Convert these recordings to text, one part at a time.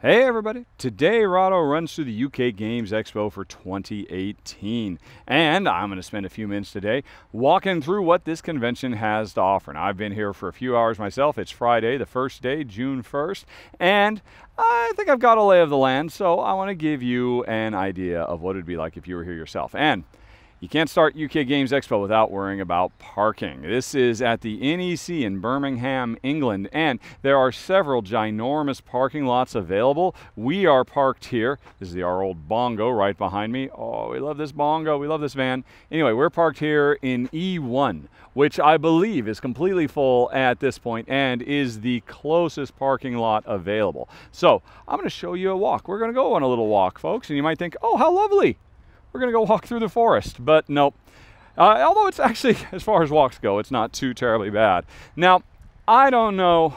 Hey everybody! Today Rahdo runs through the UK Games Expo for 2018, and I'm going to spend a few minutes today walking through what this convention has to offer. And I've been here for a few hours myself. It's Friday, the first day, June 1st, and I think I've got a lay of the land, so I want to give you an idea of what it'd be like if you were here yourself. And you can't start UK Games Expo without worrying about parking. This is at the NEC in Birmingham, England, and there are several ginormous parking lots available. We are parked here. This is our old bongo right behind me. Oh, we love this bongo. We love this van. Anyway, we're parked here in E1, which I believe is completely full at this point and is the closest parking lot available. So I'm going to show you a walk. We're going to go on a little walk, folks, and you might think, oh, how lovely. We're going to go walk through the forest, but nope. Although it's actually, as far as walks go, it's not too terribly bad. Now, I don't know.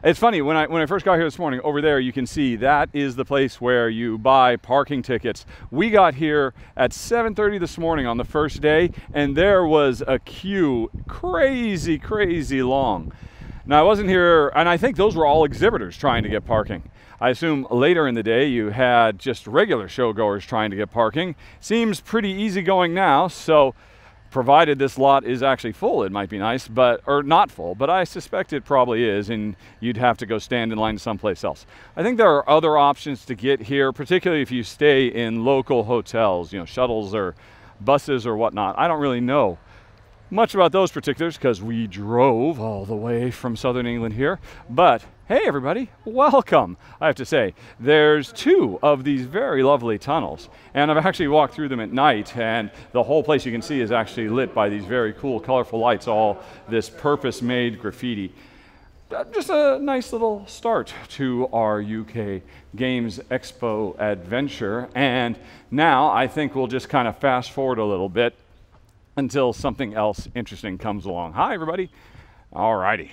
It's funny, when I first got here this morning, over there you can see that is the place where you buy parking tickets. We got here at 7:30 this morning on the first day, and there was a queue crazy, crazy long. Now, I wasn't here, and I think those were all exhibitors trying to get parking. I assume later in the day you had just regular showgoers trying to get parking. Seems pretty easy going now, so provided this lot is actually full, it might be nice, or not full, but I suspect it probably is, and you'd have to go stand in line someplace else. I think there are other options to get here, particularly if you stay in local hotels, you know, shuttles or buses or whatnot. I don't really know much about those particulars because we drove all the way from southern England here, but hey everybody, welcome. I have to say, there's two of these very lovely tunnels, and I've actually walked through them at night, and the whole place you can see is actually lit by these very cool colorful lights, all this purpose-made graffiti. Just a nice little start to our UK Games Expo adventure, and now I think we'll just kind of fast forward a little bit until something else interesting comes along. Hi everybody. All righty.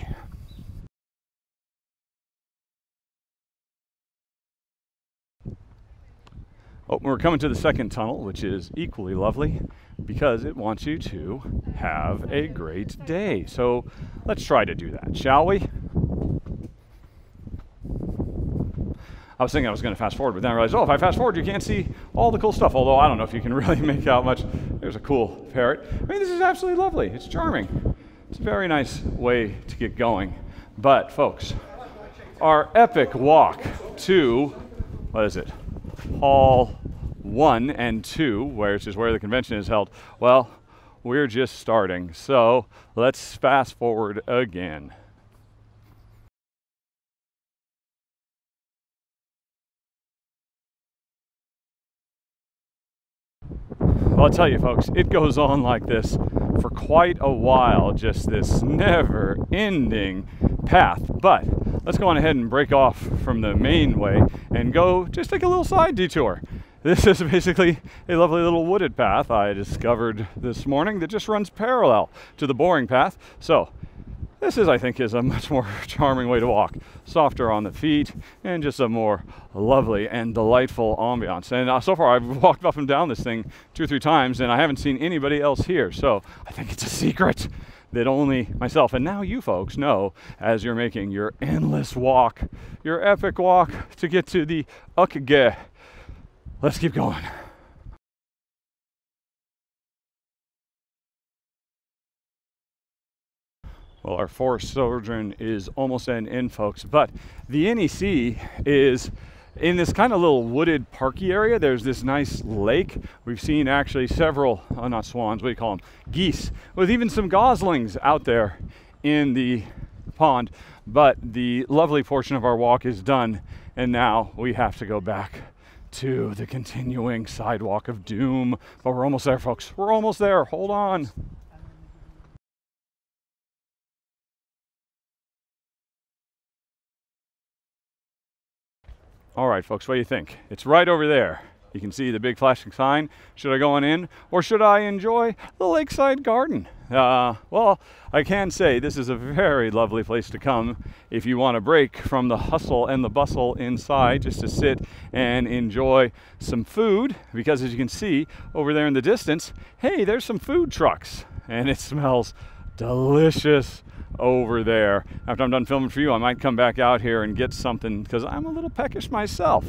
Oh, we're coming to the second tunnel, which is equally lovely because it wants you to have a great day. So let's try to do that, shall we? I was thinking I was going to fast forward, but then I realized, oh, if I fast forward, you can't see all the cool stuff, although I don't know if you can really make out much. There's a cool parrot. I mean, this is absolutely lovely. It's charming. It's a very nice way to get going. But, folks, our epic walk to, what is it, Hall 1 and 2, which is where the convention is held, well, we're just starting. So let's fast forward again. Well, I'll tell you folks, it goes on like this for quite a while, just this never-ending path. But let's go on ahead and break off from the main way and go just take a little side detour. This is basically a lovely little wooded path I discovered this morning that just runs parallel to the boring path. So this is, I think, is a much more charming way to walk. Softer on the feet and just a more lovely and delightful ambiance. And so far I've walked up and down this thing 2 or 3 times and I haven't seen anybody else here. So I think it's a secret that only myself and now you folks know as you're making your endless walk, your epic walk to get to the UKGE. Let's keep going. Well, our forest sojourn is almost at an end, folks, but the NEC is in this kind of little wooded parky area. There's this nice lake. We've seen actually several, not swans, what do you call them? Geese, with even some goslings out there in the pond. But the lovely portion of our walk is done, and now we have to go back to the continuing sidewalk of doom. But we're almost there, folks. We're almost there. Hold on. All right, folks, what do you think? It's right over there. You can see the big flashing sign. Should I go on in, or should I enjoy the lakeside garden? Well, I can say this is a very lovely place to come if you want to break from the hustle and the bustle inside, just to sit and enjoy some food, because as you can see over there in the distance, hey, there's some food trucks, and it smells delicious over there. After I'm done filming for you, I might come back out here and get something because I'm a little peckish myself.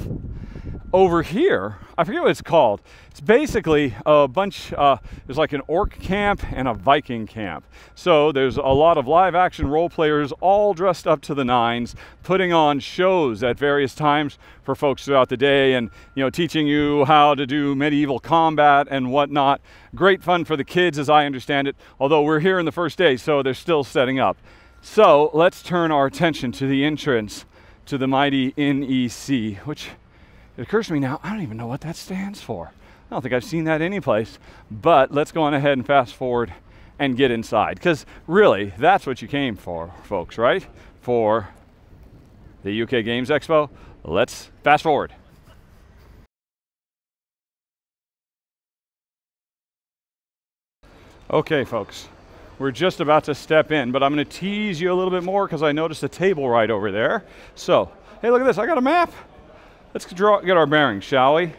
Over here, I forget what it's called. It's basically a bunch, there's like an orc camp and a Viking camp. So there's a lot of live action role players all dressed up to the nines, putting on shows at various times for folks throughout the day and, you know, teaching you how to do medieval combat and whatnot. Great fun for the kids as I understand it, although we're here in the first day, so they're still setting up. So let's turn our attention to the entrance to the mighty NEC, which it occurs to me now, I don't even know what that stands for. I don't think I've seen that anyplace, but let's go on ahead and fast forward and get inside, because really, that's what you came for, folks, right? For the UK Games Expo. Let's fast forward. Okay, folks, we're just about to step in, but I'm going to tease you a little bit more because I noticed a table right over there. So, hey, look at this, I got a map. Let's get our bearings, shall we?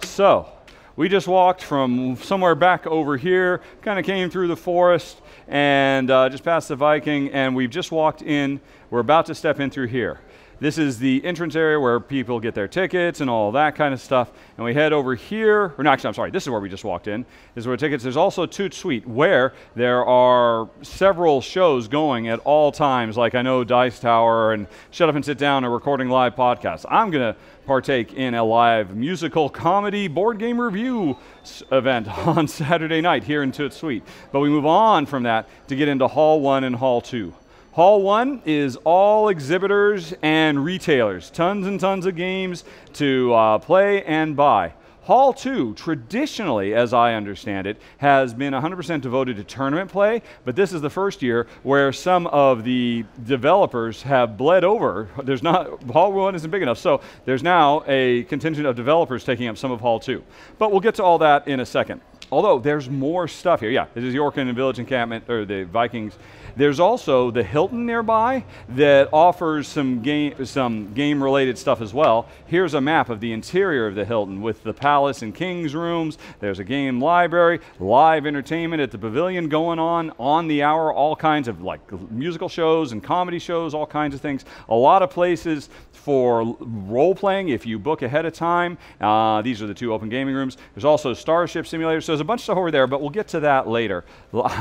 So, we just walked from somewhere back over here, kind of came through the forest and just past the Viking, and we've just walked in. We're about to step in through here. This is the entrance area where people get their tickets and all that kind of stuff. And we head over here, or no, actually, I'm sorry, this is where we just walked in. This is where tickets, there's also Toot Suite, where there are several shows going at all times, like I know Dice Tower and Shut Up and Sit Down are recording live podcasts. I'm gonna partake in a live musical comedy board game review event on Saturday night here in Toot Suite. But we move on from that to get into Hall 1 and Hall 2. Hall 1 is all exhibitors and retailers, tons and tons of games to play and buy. Hall 2, traditionally, as I understand it, has been 100% devoted to tournament play, but this is the first year where some of the developers have bled over. Hall 1 isn't big enough, so there's now a contingent of developers taking up some of Hall 2. But we'll get to all that in a second. Although there's more stuff here. Yeah, this is York and Village Encampment, or the Vikings. There's also the Hilton nearby that offers some game-related stuff as well. Here's a map of the interior of the Hilton with the palace and king's rooms. There's a game library, live entertainment at the pavilion going on the hour, all kinds of like musical shows and comedy shows, all kinds of things. A lot of places for role-playing if you book ahead of time. These are the two open gaming rooms. There's also Starship Simulators. So there's a bunch of stuff over there, but we'll get to that later.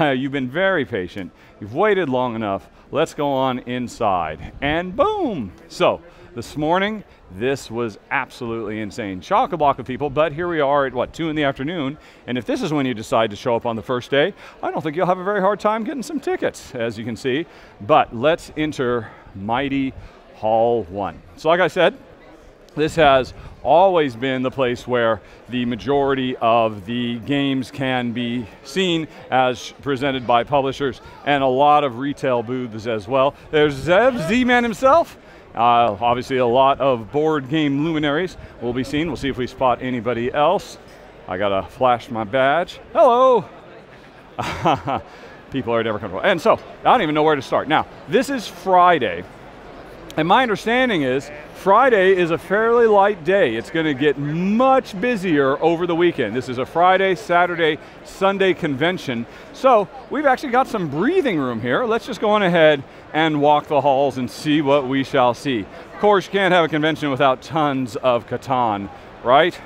You've been very patient. You've waited long enough. Let's go on inside. And boom! So this morning, this was absolutely insane. Chock-a-block of people, but here we are at, what, 2 in the afternoon. And if this is when you decide to show up on the first day, I don't think you'll have a very hard time getting some tickets, as you can see. But let's enter mighty Hall 1. So like I said, this has always been the place where the majority of the games can be seen as presented by publishers, and a lot of retail booths as well. There's Zev, Z-Man himself. Obviously a lot of board game luminaries will be seen. We'll see if we spot anybody else. I gotta flash my badge. Hello! People are never comfortable. And so, I don't even know where to start. Now, this is Friday. And my understanding is Friday is a fairly light day. It's going to get much busier over the weekend. This is a Friday, Saturday, Sunday convention. So we've actually got some breathing room here. Let's just go on ahead and walk the halls and see what we shall see. Of course, you can't have a convention without tons of Catan, right?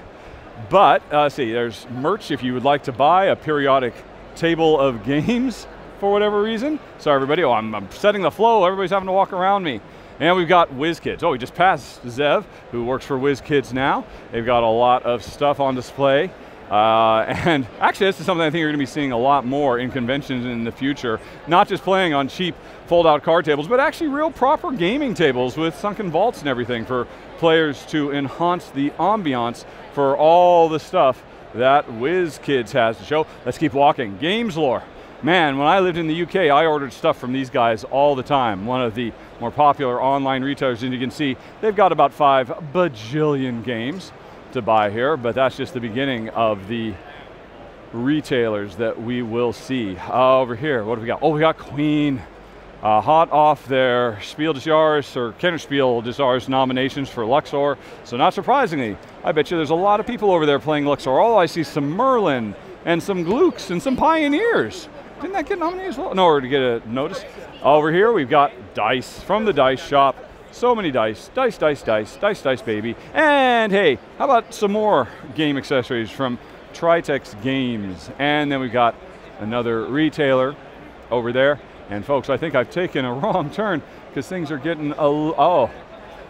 But, see, there's merch if you would like to buy a periodic table of games for whatever reason. Sorry, everybody. Oh, I'm setting the flow. Everybody's having to walk around me. And we've got WizKids. Oh, we just passed Zev, who works for WizKids now. They've got a lot of stuff on display. And actually, this is something I think you're going to be seeing a lot more in conventions in the future. Not just playing on cheap fold-out card tables, but actually real proper gaming tables with sunken vaults and everything for players to enhance the ambiance for all the stuff that WizKids has to show. Let's keep walking. Games Lore. Man, when I lived in the UK, I ordered stuff from these guys all the time. One of the more popular online retailers, and you can see they've got about 5 bajillion games to buy here, but that's just the beginning of the retailers that we will see. Over here, what do we got? Oh, we got Queen. Hot off their Spiel des Jahres, or Kennerspiel des Jahres nominations for Luxor. So not surprisingly, I bet you there's a lot of people over there playing Luxor. Oh, I see some Merlin and some Glukes and some Pioneers. didn't that get nominated as well? No, or to get a notice. Over here we've got dice from the dice shop. So many dice, dice, dice, dice, dice, dice, baby. And hey, how about some more game accessories from Tritex Games? And then we've got another retailer over there. And folks, I think I've taken a wrong turn because things are getting oh,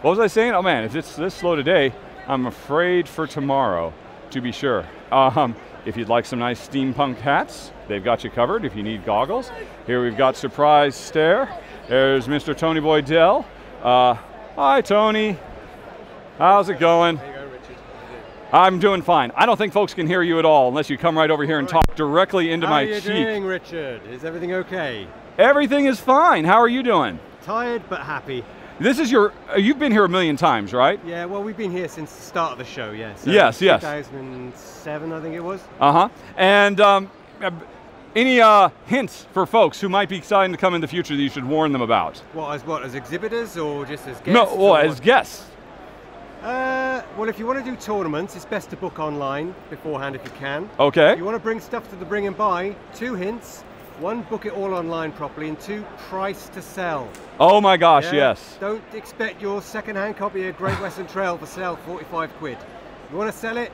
what was I saying? Oh man, if it's this slow today, I'm afraid for tomorrow, to be sure. If you'd like some nice steampunk hats, they've got you covered. If you need goggles, here we've got Surprise Stare. There's Mr. Tony Boydell. Hi Tony, how's it going? How you going, Richard? I'm doing fine. I don't think folks can hear you at all unless you come right over here and talk directly into my cheek. How are you doing, Richard? Is everything okay? Everything is fine. How are you doing? Tired but happy. This is your, you've been here a million times, right? Yeah, well, we've been here since the start of the show, yeah. So yes, yes. 2007, I think it was. Uh-huh. And any hints for folks who might be excited to come in the future that you should warn them about? What, as exhibitors or just as guests? No, well, as guests. Well, if you want to do tournaments, it's best to book online beforehand if you can. Okay. If you want to bring stuff to the bring and buy, 2 hints. 1, book it all online properly, and 2, price to sell. Oh my gosh, yeah? yes. Don't expect your second-hand copy of Great Western Trail for sale 45 quid. You want to sell it,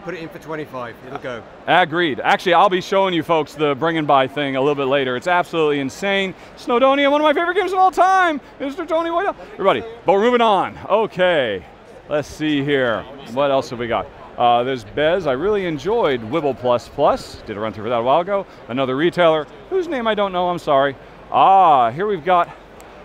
put it in for 25, it'll go. Agreed. Actually, I'll be showing you folks the bring and buy thing a little bit later. It's absolutely insane. Snowdonia, one of my favorite games of all time. Mr. Tony Boydell. Everybody, but we're moving on. Okay, let's see here. What else have we got? There's Bez. I really enjoyed Wibble Plus Plus. Did a run through for that a while ago. Another retailer, whose name I don't know, I'm sorry. Here we've got,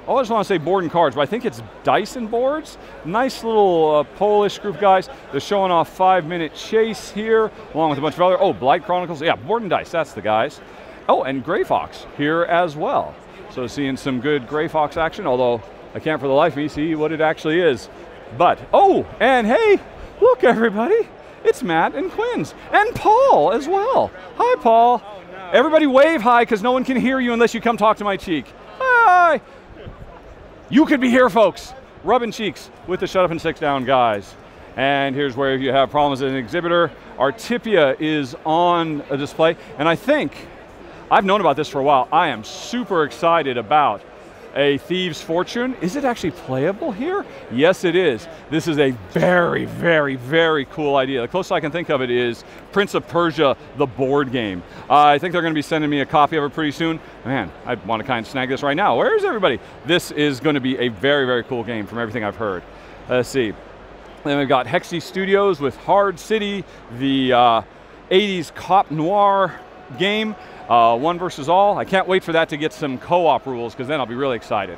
I just want to say board and cards, but I think it's Dyson boards. Nice little Polish group of guys. They're showing off 5-Minute Chase here, along with a bunch of other, Blight Chronicles. Yeah, board and dice, that's the guys. Oh, and Gray Fox here as well. So seeing some good Gray Fox action, although I can't for the life of me see what it actually is. But, and hey, look everybody. It's Matt and Quinn's, and Paul as well. Hi, Paul. Oh, no. Everybody wave hi, because no one can hear you unless you come talk to my cheek. Hi. You could be here, folks, rubbing cheeks with the Shut Up and Sit Down guys. And here's where you have problems as an exhibitor. Artipia is on a display, and I think, I've known about this for a while. I am super excited about a Thieves' Fortune. Is it actually playable here? Yes, it is. This is a very, very, very cool idea. The closest I can think of it is Prince of Persia, the board game. I think they're going to be sending me a copy of it pretty soon. Man, I want to kind of snag this right now. Where is everybody? This is going to be a very, very cool game from everything I've heard. Let's see. Then we've got Hexy Studios with Hard City, the 80s cop noir game. 1 versus all. I can't wait for that to get some co-op rules, because then I'll be really excited.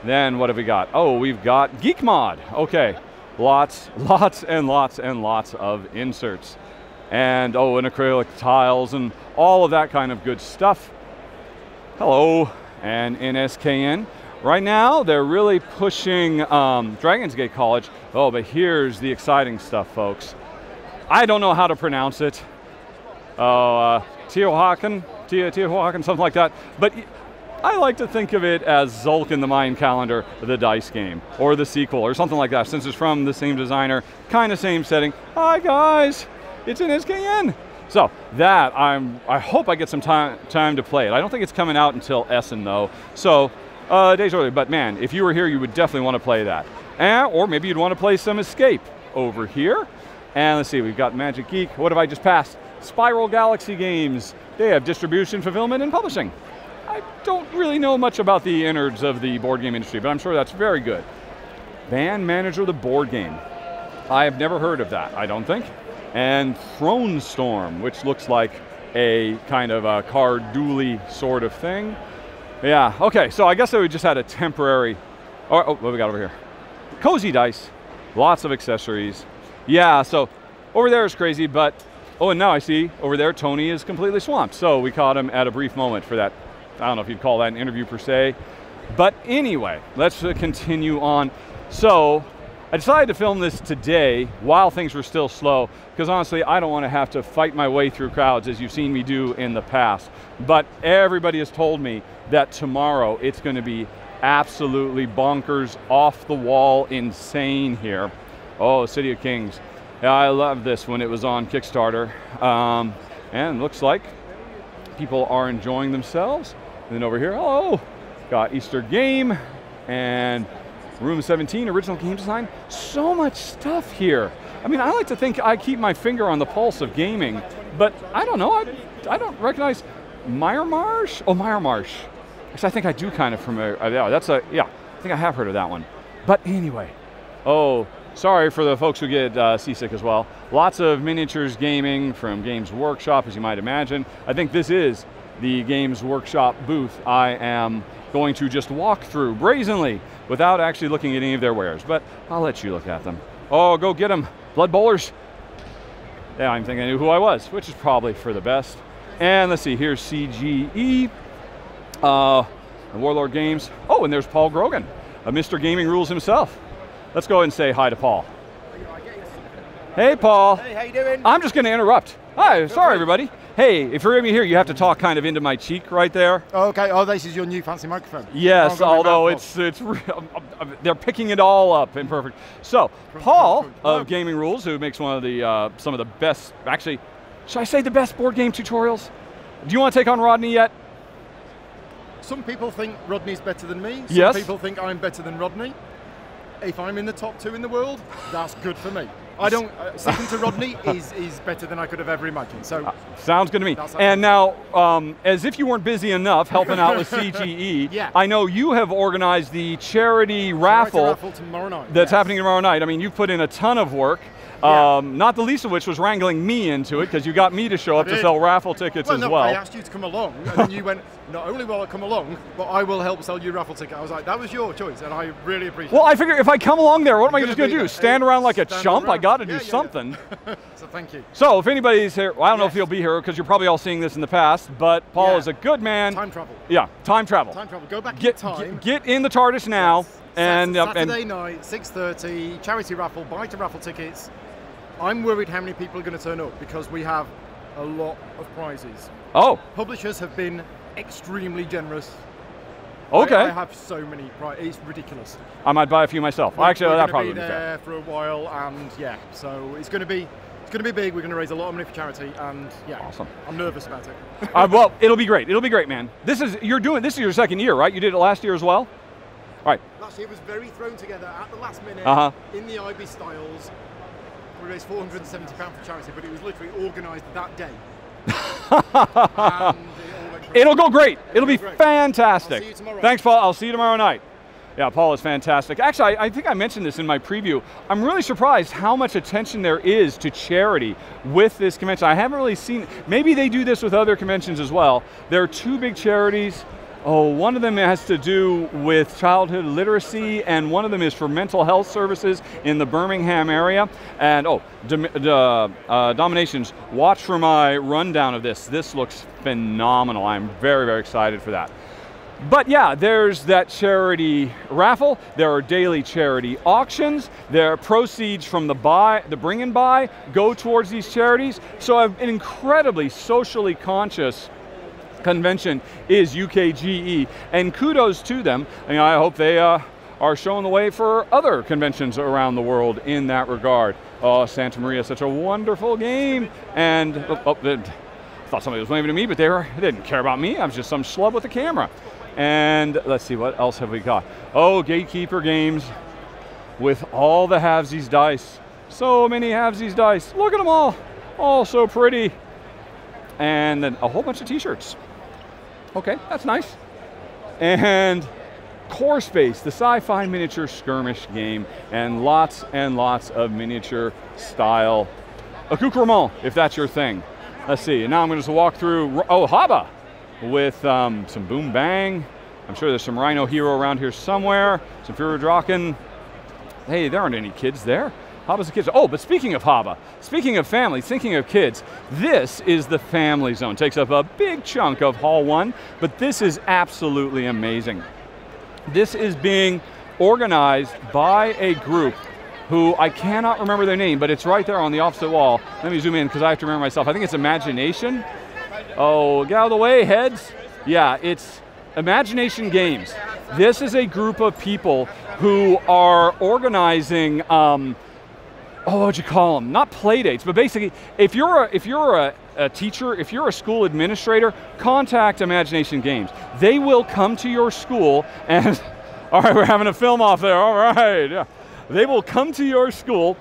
Then what have we got? We've got Geek Mod. Okay, lots and lots and lots of inserts. And and acrylic tiles and all of that kind of good stuff. Hello. And in SKN, right now they're really pushing Dragon's Gate College. But here's the exciting stuff, folks. I don't know how to pronounce it. Teotihuacan, something like that. But I like to think of it as Zulk in the Mayan calendar, the dice game, or the sequel, or something like that, since it's from the same designer, kind of same setting. Hi guys, it's in SKN. So that, I hope I get some time to play it. I don't think it's coming out until Essen though, so days early. But man, if you were here, you would definitely want to play that. Or maybe you'd want to play some Escape over here. And let's see, we've got Magic Geek. What have I just passed? Spiral Galaxy Games. They have distribution, fulfillment, and publishing. I don't really know much about the innards of the board game industry, but I'm sure that's very good. Band Manager the board game. I have never heard of that, I don't think. And Throne Storm, which looks like a kind of a card dually sort of thing. Yeah, okay, so I guess we just had a temporary, what do we got over here? Cozy Dice, lots of accessories. Yeah, so over there is crazy, but, and now I see over there Tony is completely swamped. So we caught him at a brief moment for that. I don't know if you'd call that an interview per se. But anyway, let's continue on. So I decided to film this today while things were still slow, because honestly, I don't want to have to fight my way through crowds as you've seen me do in the past. But everybody has told me that tomorrow it's going to be absolutely bonkers, off the wall, insane here. City of Kings. Yeah, I loved this when it was on Kickstarter. And looks like people are enjoying themselves. And then over here, hello, got Easter game and room 17, original game design. So much stuff here. I mean, I like to think I keep my finger on the pulse of gaming, but I don't know, I don't recognize Meyermarsh? Oh, Meyermarsh. Actually, I think I do kind of familiar. Yeah, I think I have heard of that one. But anyway, oh, sorry for the folks who get seasick as well. Lots of miniatures gaming from Games Workshop, as you might imagine. I think this is the Games Workshop booth I am going to just walk through brazenly without actually looking at any of their wares, but I'll let you look at them. Oh, go get them, Blood Bowlers. Yeah, I'm thinking I knew who I was, which is probably for the best. And let's see, here's CGE, and Warlord Games. Oh, and there's Paul Grogan, Mr. Gaming Rules himself. Let's go ahead and say hi to Paul. Hey, Paul. Hey, how you doing? I'm just going to interrupt. Hi, sorry, everybody. Hey, if you're going to be here, you have to talk kind of into my cheek right there. Oh, okay. Oh, this is your new fancy microphone. Yes, although they're picking it all up in perfect. So, Paul of Gaming Rules, who makes one of the some of the best, actually, should I say the best board game tutorials? Do you want to take on Rodney yet? Some people think Rodney's better than me. Yes. Some people think I'm better than Rodney. If I'm in the top 2 in the world, that's good for me. I don't, second to Rodney is better than I could have ever imagined. So sounds good to me. And now, as if you weren't busy enough helping out with CGE, yeah. I know you have organized the charity raffle tomorrow night. That's happening tomorrow night. I mean, you've put in a ton of work. Yeah. Not the least of which was wrangling me into it, because you got me to show up to sell raffle tickets as well. I asked you to come along, and then you went, not only will I come along, but I will help sell you raffle ticket. I was like, that was your choice, and I really appreciate it. Well, I figure if I come along there, what am I just going to do? Stand around like a chump? I got to do something. So thank you. So if anybody's here, well, I don't know if you'll be here, because you're probably all seeing this in the past, but Paul is a good man. Time travel. Yeah, time travel. Time travel. Go back in time. Get in the TARDIS now. Yes. And Saturday night, 6:30, charity raffle, buy to raffle tickets. I'm worried how many people are going to turn up, because we have a lot of prizes. Oh. Publishers have been extremely generous. Okay. I have so many prizes. It's ridiculous. I might buy a few myself. Actually, that probably would be there for a while, and yeah, so it's going to be big. We're going to raise a lot of money for charity, and yeah, awesome. I'm nervous about it. Well, it'll be great. It'll be great, man. This is your second year, right? You did it last year as well. All right. Last year was very thrown together at the last minute in the IB styles. We raised £470 for charity, but it was literally organised that day. It'll go great. It'll be fantastic. I'll see you tomorrow. Thanks, Paul. I'll see you tomorrow night. Yeah, Paul is fantastic. Actually, I think I mentioned this in my preview. I'm really surprised how much attention there is to charity with this convention. I haven't really seen, maybe they do this with other conventions as well. There are 2 big charities. Oh, one of them has to do with childhood literacy, and one of them is for mental health services in the Birmingham area. And Dominations, watch for my rundown of this. This looks phenomenal. I'm very, very excited for that. But yeah, there's that charity raffle. There are daily charity auctions. There are proceeds from the bring and buy go towards these charities. So an incredibly socially conscious convention is UKGE, and kudos to them. And I hope they are showing the way for other conventions around the world in that regard. Oh, Santa Maria, such a wonderful game. And I thought somebody was waving at me, but they didn't care about me. I was just some schlub with a camera. And let's see, what else have we got? Oh, Gatekeeper Games with all the halvesies dice. So many halvesies dice. Look at them all so pretty. And then a whole bunch of t-shirts. Okay, that's nice. And Core Space, the sci-fi miniature skirmish game, and lots of miniature style accoutrement, if that's your thing. Let's see, and now I'm going to walk through, oh, Haba, with some Boom Bang. I'm sure there's some Rhino Hero around here somewhere, some Führer Drachen. Hey, there aren't any kids there. Haba's the kids. Oh, but speaking of Haba, speaking of families, thinking of kids, this is the family zone. Takes up a big chunk of Hall 1, but this is absolutely amazing. This is being organized by a group who I cannot remember their name, but it's right there on the opposite wall. Let me zoom in because I have to remember myself. I think it's Imagination. Oh, get out of the way, heads. Yeah, it's Imagination Games. This is a group of people who are organizing oh, what'd you call them? Not play dates, but basically, if you're a teacher, if you're a school administrator, contact Imagination Games. They will come to your school and, all right, we're having a film off there, all right. Yeah. They will come to your school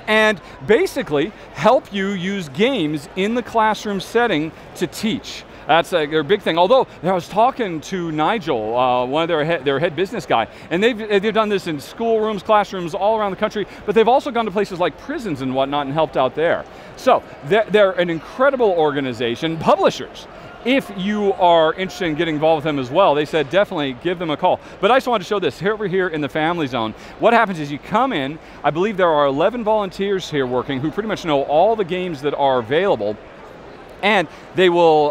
and basically help you use games in the classroom setting to teach. That's their big thing. Although I was talking to Nigel, one of their head business guy, and they've done this in schoolrooms, classrooms all around the country, but they've also gone to places like prisons and whatnot and helped out there. So they're an incredible organization. Publishers, if you are interested in getting involved with them as well, they said definitely give them a call. But I just wanted to show this, over here in the family zone, what happens is you come in, I believe there are 11 volunteers here working who pretty much know all the games that are available, and they will,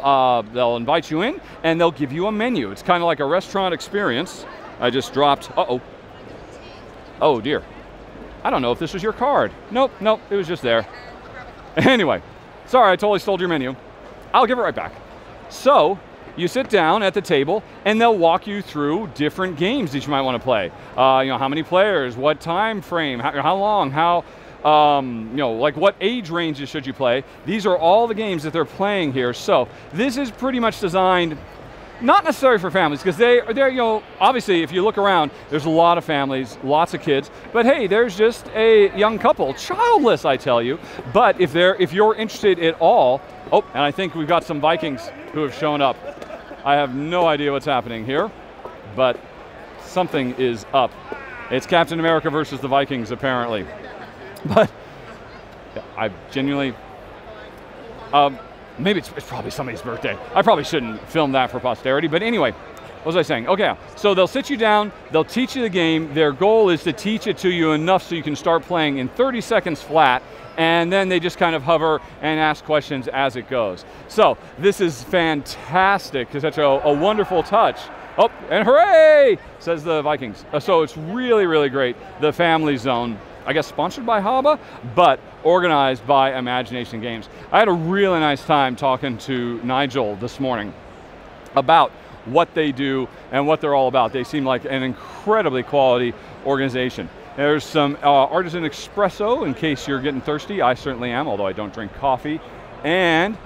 they'll invite you in and they'll give you a menu. It's kind of like a restaurant experience. I just dropped, uh-oh. Oh dear. I don't know if this was your card. Nope, it was just there. Anyway, sorry, I totally stole your menu. I'll give it right back. So, you sit down at the table and they'll walk you through different games that you might want to play. You know, how many players, what time frame, how long, how, you know, like what age ranges should you play. These are all the games that they're playing here. So, this is pretty much designed not necessarily for families, because they're, you know, obviously if you look around, there's a lot of families, lots of kids, but hey, there's just a young couple, childless, I tell you. But if you're interested at all, oh, and I think we've got some Vikings who have shown up. I have no idea what's happening here, but something is up. It's Captain America versus the Vikings, apparently. But I genuinely, maybe it's probably somebody's birthday. I probably shouldn't film that for posterity, but anyway, what was I saying? Okay, so they'll sit you down, they'll teach you the game. Their goal is to teach it to you enough so you can start playing in 30 seconds flat, and then they just kind of hover and ask questions as it goes. So this is fantastic, it's such a wonderful touch. Oh, and hooray, says the Vikings. So it's really, really great. The Family Zone, I guess sponsored by Haba, but organized by Imagination Games. I had a really nice time talking to Nigel this morning about what they do and what they're all about. They seem like an incredibly quality organization. There's some artisan espresso in case you're getting thirsty. I certainly am, although I don't drink coffee. And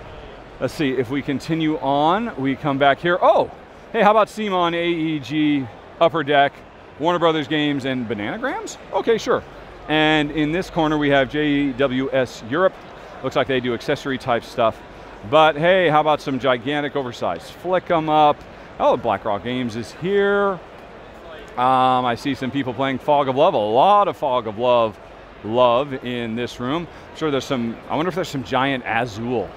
let's see, if we continue on, we come back here. Oh, hey, how about Simon, AEG, Upper Deck, Warner Brothers Games, and Bananagrams? Okay, sure. And in this corner we have JWS Europe. Looks like they do accessory type stuff. But hey, how about some gigantic oversized flick 'em up? Oh, BlackRock Games is here. I see some people playing Fog of Love, a lot of Fog of love in this room. I'm sure there's some, I wonder if there's some giant Azul.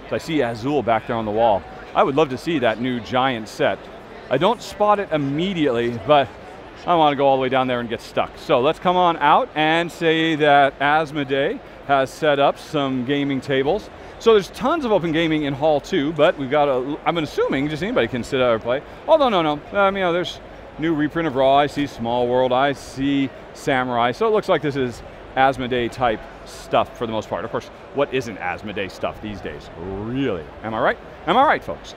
So I see Azul back there on the wall. I would love to see that new giant set. I don't spot it immediately, but I don't want to go all the way down there and get stuck. So let's come on out and say that Asmodee has set up some gaming tables. So there's tons of open gaming in Hall 2, but we've got I'm assuming just anybody can sit out or play. Although no, you know, there's new reprint of Raw, I see Small World, I see Samurai. So it looks like this is Asmodee type stuff for the most part. Of course, what isn't Asmodee stuff these days? Really? Am I right? Am I right, folks?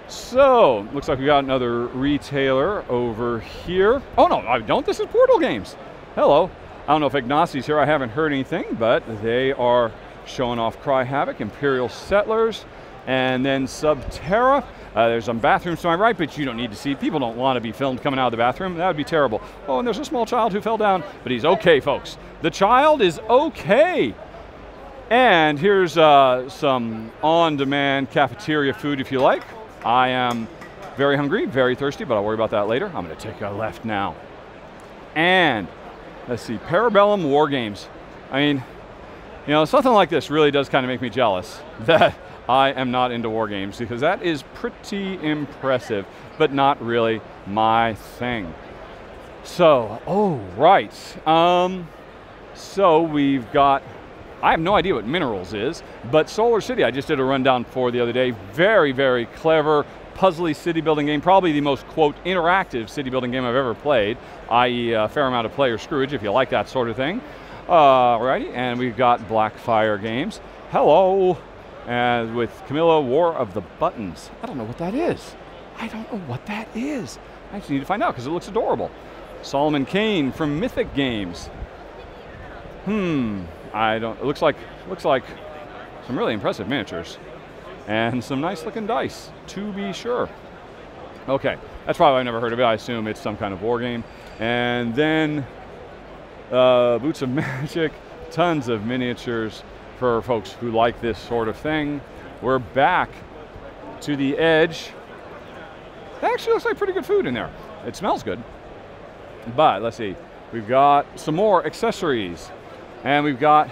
So, looks like we got another retailer over here. Oh no, I don't, this is Portal Games. Hello. I don't know if Ignacio's here, I haven't heard anything, but they are showing off Cry Havoc, Imperial Settlers, and then Subterra. There's some bathrooms to my right, but you don't need to see. People don't want to be filmed coming out of the bathroom. That would be terrible. Oh, and there's a small child who fell down, but he's okay, folks. The child is okay. And here's some on-demand cafeteria food if you like. I am very hungry, very thirsty, but I'll worry about that later. I'm going to take a left now. And let's see, Parabellum War Games. I mean, you know, something like this really does kind of make me jealous that I am not into war games, because that is pretty impressive, but not really my thing. So, oh, right. So we've got, I have no idea what Minerals is, but Solarcity, I just did a rundown for the other day. Very, very clever, puzzly city building game, probably the most, quote, interactive city building game I've ever played, i.e. a fair amount of player screwage, if you like that sort of thing. Alrighty, and we've got Blackfire Games. Hello, and with Camilla, War of the Buttons. I don't know what that is. I don't know what that is. I just need to find out because it looks adorable. Solomon Kane from Mythic Games. I don't, it looks like some really impressive miniatures. And some nice looking dice, to be sure. Okay, that's probably why I've never heard of it. I assume it's some kind of war game. And then Boots of Magic, tons of miniatures for folks who like this sort of thing. We're back to the edge. It actually looks like pretty good food in there. It smells good. But let's see, we've got some more accessories. And we've got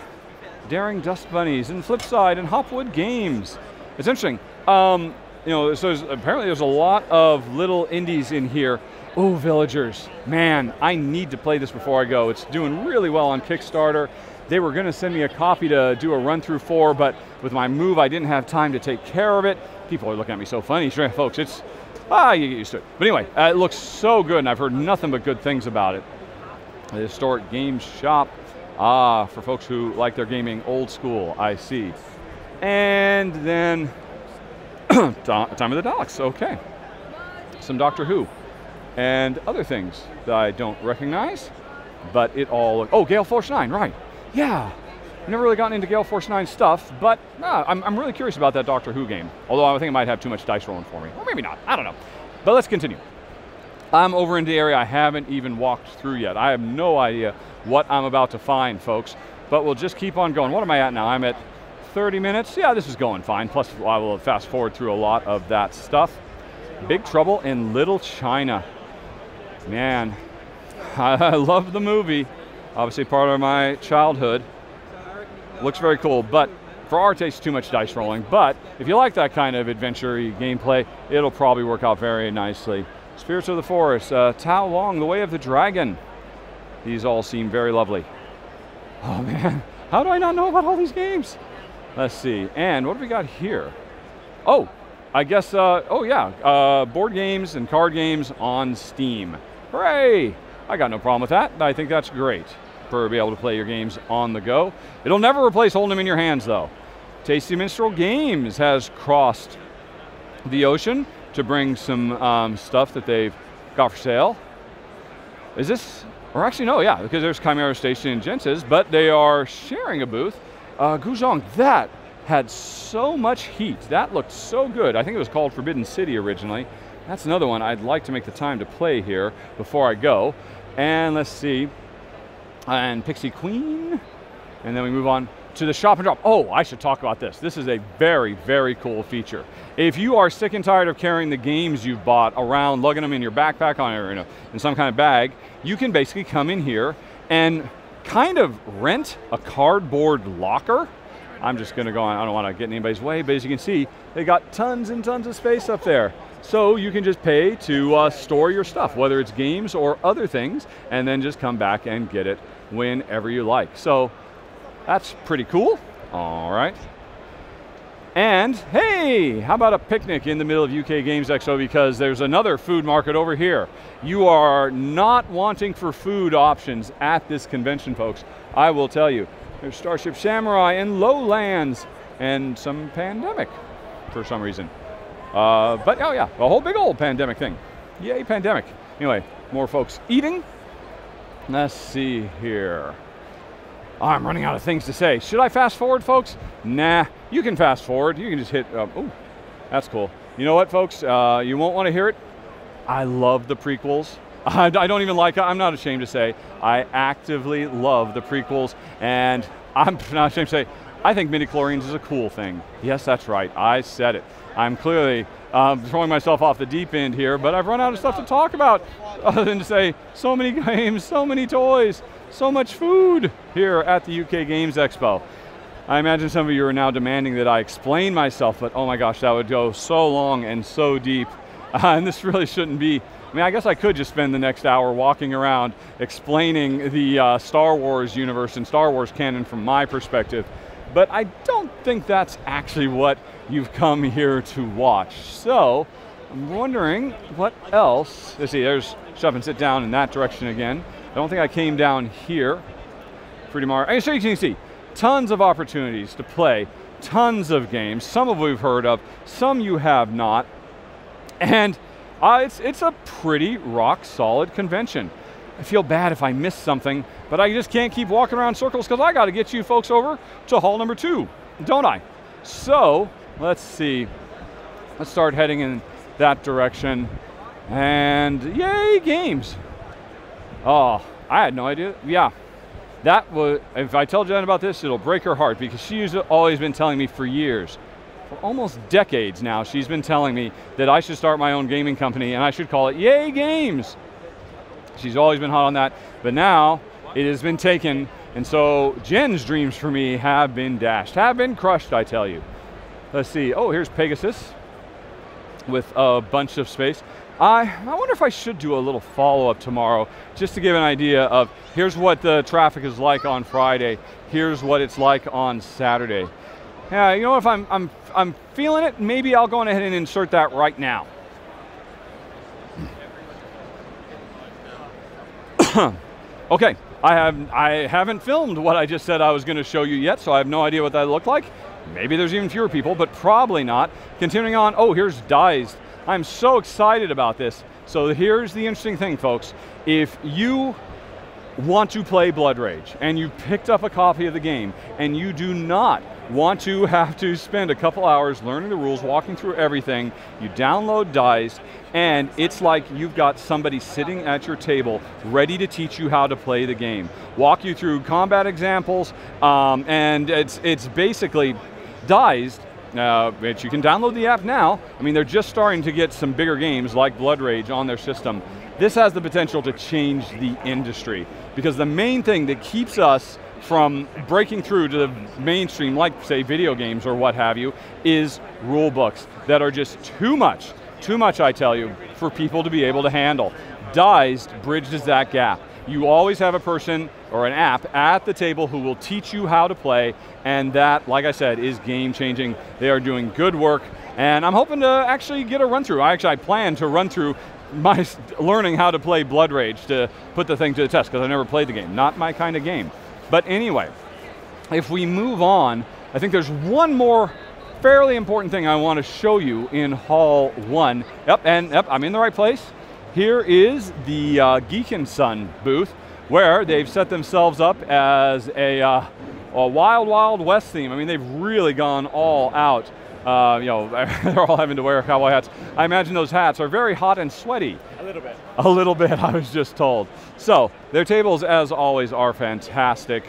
Daring Dust Bunnies and Flipside and Hopwood Games. It's interesting. You know, so apparently there's a lot of little indies in here. Oh, Villagers. Man, I need to play this before I go. It's doing really well on Kickstarter. They were going to send me a copy to do a run-through for, but with my move, I didn't have time to take care of it. People are looking at me so funny. Sure, folks, it's, you get used to it. But anyway, it looks so good, and I've heard nothing but good things about it. The Historic Games Shop. For folks who like their gaming old school, I see. And then, Time of the Daleks, okay. Some Doctor Who, and other things that I don't recognize, but it all, oh, Gale Force 9, right. Yeah, I've never really gotten into Gale Force 9 stuff, but I'm really curious about that Doctor Who game, although I think it might have too much dice rolling for me, or maybe not, I don't know. But let's continue. I'm over in the area I haven't even walked through yet. I have no idea what I'm about to find, folks, but we'll just keep on going. What am I at now? I'm at 30 minutes. Yeah, this is going fine. Plus, I will fast forward through a lot of that stuff. Big Trouble in Little China. Man, I love the movie. Obviously part of my childhood. Looks very cool, but for our taste, too much dice rolling. But if you like that kind of adventure-y gameplay, it'll probably work out very nicely. Spirits of the Forest, Tao Long, The Way of the Dragon. These all seem very lovely. Oh man, how do I not know about all these games? Let's see, and what have we got here? Oh, I guess, oh yeah, board games and card games on Steam. Hooray! I got no problem with that. I think that's great for be able to play your games on the go. It'll never replace holding them in your hands though. Tasty Minstrel Games has crossed the ocean to bring some stuff that they've got for sale. Is this, or actually no, yeah, because there's Chimera Station and Jensen's, but they are sharing a booth. Guzhong, that had so much heat. That looked so good. I think it was called Forbidden City originally. That's another one I'd like to make the time to play here before I go. And let's see, and Pixie Queen, and then we move on to the Shop and Drop. Oh, I should talk about this. This is a very, very cool feature. If you are sick and tired of carrying the games you've bought around, lugging them in your backpack or in some kind of bag, you can basically come in here and kind of rent a cardboard locker. I'm just gonna go on, I don't wanna get in anybody's way, but as you can see, they got tons and tons of space up there. So you can just pay to store your stuff, whether it's games or other things, and then just come back and get it whenever you like. So that's pretty cool. All right. And hey, how about a picnic in the middle of UK Games Expo, because there's another food market over here. You are not wanting for food options at this convention, folks. I will tell you. There's Starship Samurai and Lowlands and some Pandemic for some reason. But oh yeah, a whole big old Pandemic thing. Yay, Pandemic. Anyway, more folks eating. Let's see here. I'm running out of things to say. Should I fast forward, folks? Nah, you can fast forward. You can just hit, oh, that's cool. You know what, folks? You won't want to hear it. I love the prequels. I don't even like it. I'm not ashamed to say I actively love the prequels, and I'm not ashamed to say I think midi-chlorians is a cool thing. Yes, that's right. I said it. I'm clearly throwing myself off the deep end here, but I've run out of stuff to talk about other than to say so many games, so many toys, so much food here at the UK Games Expo. I imagine some of you are now demanding that I explain myself, but oh my gosh, that would go so long and so deep. And this really shouldn't be. I mean, I guess I could just spend the next hour walking around explaining the Star Wars universe and Star Wars canon from my perspective, but I don't think that's actually what you've come here to watch. So, I'm wondering what else. Let's see, there's Shove and Sit Down in that direction again. I don't think I came down here. Pretty much, so you can see, tons of opportunities to play, tons of games, some of we've heard of, some you have not, and it's a pretty rock solid convention. I feel bad if I miss something, but I just can't keep walking around circles because I got to get you folks over to hall number 2, don't I? So, let's see. Let's start heading in that direction. And yay, games. Oh, I had no idea. Yeah, that was, if I tell Jen about this, it'll break her heart because she's always been telling me for years, for almost decades now, she's been telling me that I should start my own gaming company and I should call it Yay Games. She's always been hot on that, but now it has been taken, and so Jen's dreams for me have been dashed, have been crushed, I tell you. Let's see, oh, here's Pegasus with a bunch of space. I wonder if I should do a little follow-up tomorrow, just to give an idea of, here's what the traffic is like on Friday, here's what it's like on Saturday. Yeah, you know, if I'm feeling it, maybe I'll go ahead and insert that right now. Okay, I haven't filmed what I just said I was going to show you yet, so I have no idea what that looked like. Maybe there's even fewer people, but probably not. Continuing on, oh, here's Dized. I'm so excited about this. So here's the interesting thing, folks. If you want to play Blood Rage and you picked up a copy of the game and you do not want to have to spend a couple hours learning the rules, walking through everything, you download Dized, and it's like you've got somebody sitting at your table ready to teach you how to play the game, walk you through combat examples, and it's basically Dized, which you can download the app now. I mean, they're just starting to get some bigger games like Blood Rage on their system. This has the potential to change the industry, because the main thing that keeps us from breaking through to the mainstream, like say video games or what have you, is rule books that are just too much, I tell you, for people to be able to handle. Dized bridges that gap. You always have a person or an app at the table who will teach you how to play, and that, like I said, is game changing. They are doing good work, and I'm hoping to actually get a run through. I plan to run through my learning how to play Blood Rage to put the thing to the test, because I never played the game. Not my kind of game. But anyway, if we move on, I think there's one more fairly important thing I want to show you in Hall 1. Yep, I'm in the right place. Here is the Geek and Son booth, where they've set themselves up as a Wild Wild West theme. I mean, they've really gone all out. You know, they're all having to wear cowboy hats. I imagine those hats are very hot and sweaty. A little bit. A little bit, I was just told. So, their tables, as always, are fantastic.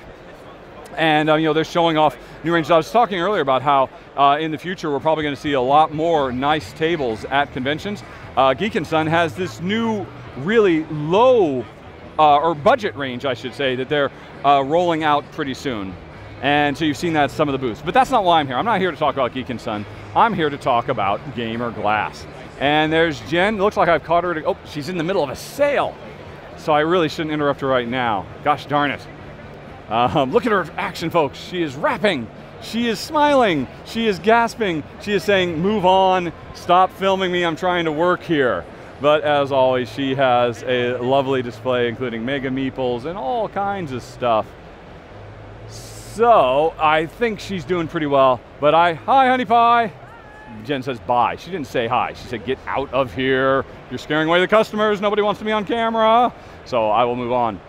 And you know, they're showing off new ranges. I was talking earlier about how in the future we're probably going to see a lot more nice tables at conventions. Geek and Son has this new, really low, or budget range, I should say, that they're rolling out pretty soon. And so you've seen that at some of the booths. But that's not why I'm here. I'm not here to talk about Geek and Son. I'm here to talk about Gamer Glass. And there's Jen. Looks like I've caught her. Oh, she's in the middle of a sale. So I really shouldn't interrupt her right now. Gosh darn it. Look at her action, folks. She is rapping. She is smiling. She is gasping. She is saying, move on. Stop filming me. I'm trying to work here. But as always, she has a lovely display, including Mega Meeples and all kinds of stuff. So, I think she's doing pretty well, but hi honey pie. Jen says bye. She didn't say hi, she said get out of here. You're scaring away the customers, nobody wants to be on camera. So I will move on.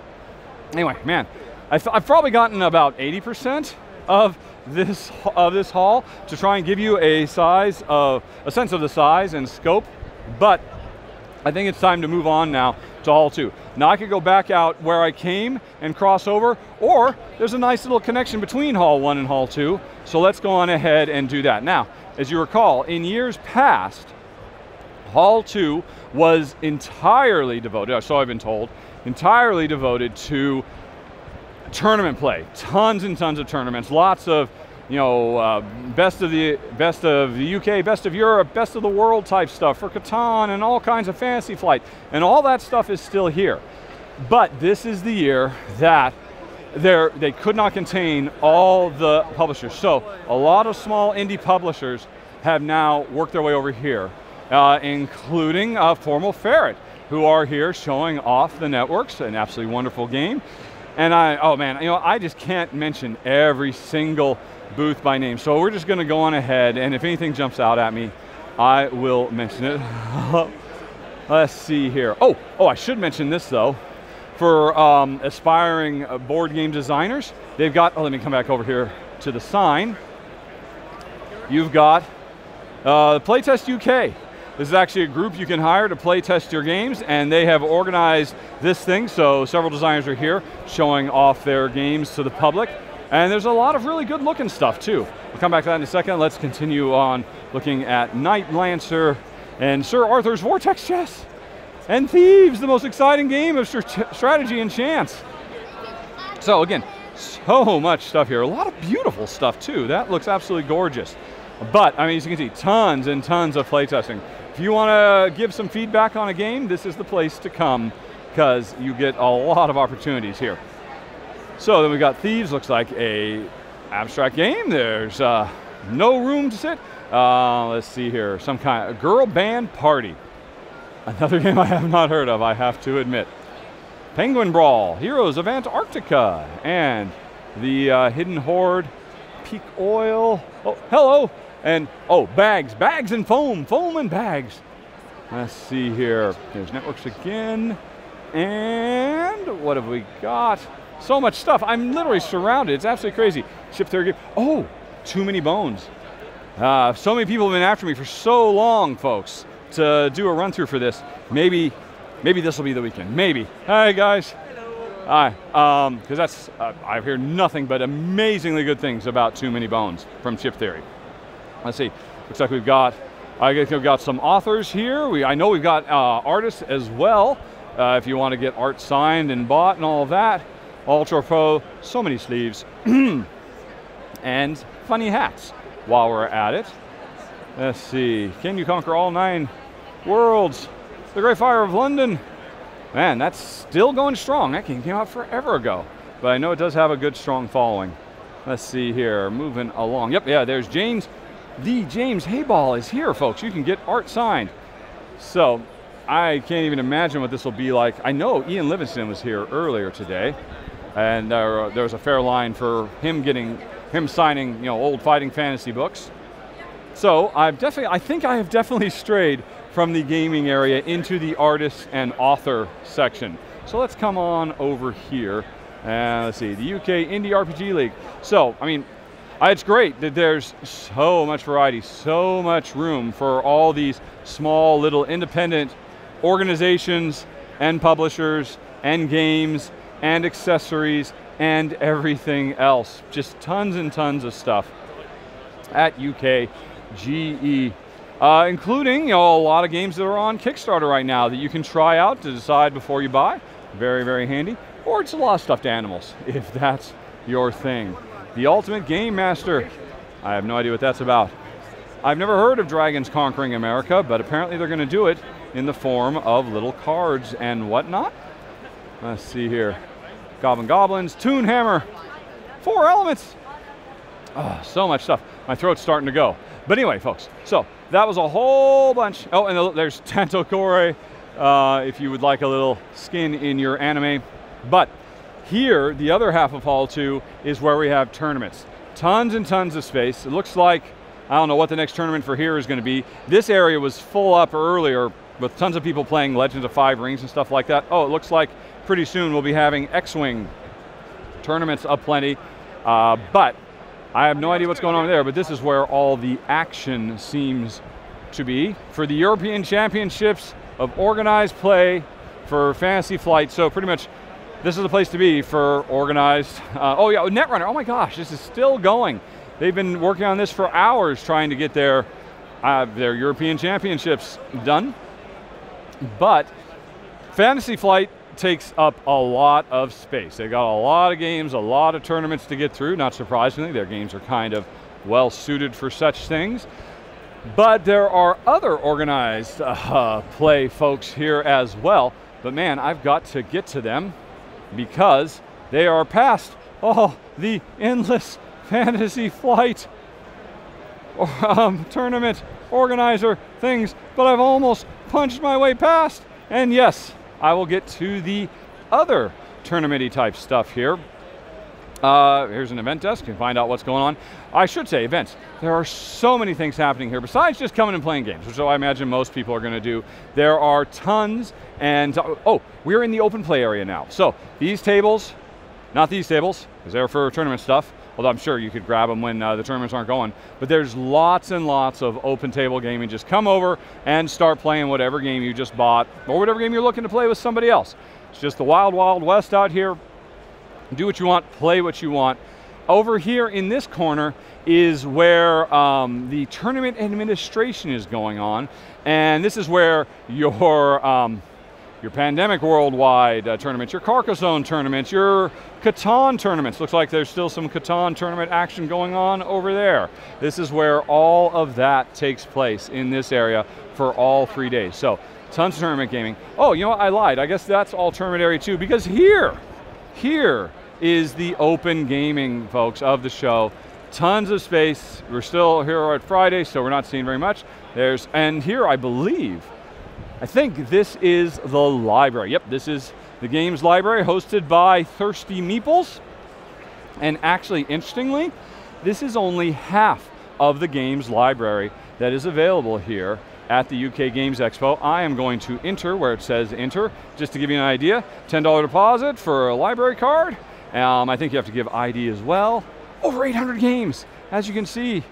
Anyway, man, I've probably gotten about 80% of this haul to try and give you a sense of the size and scope, but I think it's time to move on now to Hall 2. Now I could go back out where I came and cross over, or there's a nice little connection between Hall 1 and Hall 2, so let's go on ahead and do that. Now, as you recall, in years past, Hall 2 was entirely devoted, so I've been told, entirely devoted to tournament play. Tons and tons of tournaments, lots of, you know, best of the UK, best of Europe, best of the world type stuff for Catan and all kinds of Fantasy Flight, and all that stuff is still here. But this is the year that they could not contain all the publishers. So a lot of small indie publishers have now worked their way over here, including Formal Ferret, who are here showing off the networks, an absolutely wonderful game. And oh man, you know, I just can't mention every single booth by name. So we're just going to go on ahead, and if anything jumps out at me, I will mention it. Let's see here. Oh, I should mention this though. for aspiring board game designers. They've got, oh, let me come back over here to the sign. You've got Playtest UK. This is actually a group you can hire to play test your games, and they have organized this thing, so several designers are here showing off their games to the public. And there's a lot of really good looking stuff too. We'll come back to that in a second. Let's continue on looking at Night Lancer and Sir Arthur's Vortex Chess and Thieves, the most exciting game of strategy and chance. So again, so much stuff here. A lot of beautiful stuff too. That looks absolutely gorgeous. But, I mean, as you can see, tons and tons of playtesting. If you want to give some feedback on a game, this is the place to come because you get a lot of opportunities here. So then we got Thieves, looks like a abstract game. There's no room to sit. Let's see here, some kind of girl band party. Another game I have not heard of, I have to admit. Penguin Brawl, Heroes of Antarctica, and the Hidden Horde, Peak Oil. Oh, hello. And, oh, bags and foam and bags. Let's see here. There's networks again. And what have we got? So much stuff. I'm literally surrounded. It's absolutely crazy. Ship theory game. Oh, Too Many Bones. So many people have been after me for so long, folks, to do a run through for this. Maybe this will be the weekend. Maybe. Hi, guys. Hi. Because that's, I've heard nothing but amazingly good things about Too Many Bones from Ship Theory. Let's see, looks like we've got some authors here. I know we've got artists as well. If you want to get art signed and bought and all of that. Ultra Pro, so many sleeves. And funny hats while we're at it. Let's see, Can You Conquer All 9 Worlds? The Great Fire of London. Man, that's still going strong. That game came out forever ago. But I know it does have a good, strong following. Let's see here, moving along. Yep, yeah, there's James. The James Hayball is here, folks. You can get art signed. So I can't even imagine what this will be like. I know Ian Livingston was here earlier today, and there was a fair line for him signing, old fighting fantasy books. So I think I have definitely strayed from the gaming area into the artist and author section. So let's come on over here and let's see, the UK Indie RPG League. So, I mean, it's great that there's so much variety, so much room for all these small little independent organizations and publishers and games and accessories and everything else. Just tons and tons of stuff at UKGE, including a lot of games that are on Kickstarter right now that you can try out to decide before you buy. Very, very handy. Or it's a lot of stuffed animals, if that's your thing. The Ultimate Game Master. I have no idea what that's about. I've never heard of Dragons Conquering America, but apparently they're going to do it in the form of little cards and whatnot. Let's see here. Goblins, Toon Hammer, 4 Elements. Oh, so much stuff. My throat's starting to go. But anyway, folks, so that was a whole bunch. Oh, and there's Tantokore, if you would like a little skin in your anime. But here, the other half of Hall 2 is where we have tournaments. Tons and tons of space. It looks like, I don't know what the next tournament for here is going to be. This area was full up earlier with tons of people playing Legends of Five Rings and stuff like that. Oh, it looks like pretty soon we'll be having X-Wing tournaments aplenty. But I have no idea what's going on there, but this is where all the action seems to be for the European Championships of Organized Play for Fantasy Flight. So pretty much this is the place to be for organized. Oh yeah, Netrunner, oh my gosh, this is still going. They've been working on this for hours trying to get their European Championships done. But Fantasy Flight takes up a lot of space. They've got a lot of games, a lot of tournaments to get through. Not surprisingly, their games are kind of well suited for such things. But there are other organized play folks here as well. But man, I've got to get to them because they are past the endless Fantasy Flight tournament organizer things, but I've almost punched my way past. And yes, I will get to the other tournament-y type stuff here. Here's an event desk. You can find out what's going on. I should say events. There are so many things happening here besides just coming and playing games, which I imagine most people are going to do. There are tons, and oh, we're in the open play area now. So these tables, not these tables, because they're for tournament stuff, although I'm sure you could grab them when the tournaments aren't going, but there's lots and lots of open table gaming. Just come over and start playing whatever game you just bought, or whatever game you're looking to play with somebody else. It's just the wild, wild west out here. Do what you want, play what you want. Over here in this corner is where the tournament administration is going on, and this is where your Pandemic Worldwide tournaments, your Carcassonne tournaments, your Catan tournaments. Looks like there's still some Catan tournament action going on over there. This is where all of that takes place in this area for all 3 days. So tons of tournament gaming. Oh, you know what, I lied. I guess that's all tournament area too, because here is the open gaming, folks, of the show. Tons of space. We're still here at Friday, so we're not seeing very much. And here, I think this is the library. Yep, this is the games library hosted by Thirsty Meeples. And actually, interestingly, this is only half of the games library that is available here at the UK Games Expo. I am going to enter where it says enter, just to give you an idea. $10 deposit for a library card. I think you have to give ID as well. Over 800 games, as you can see.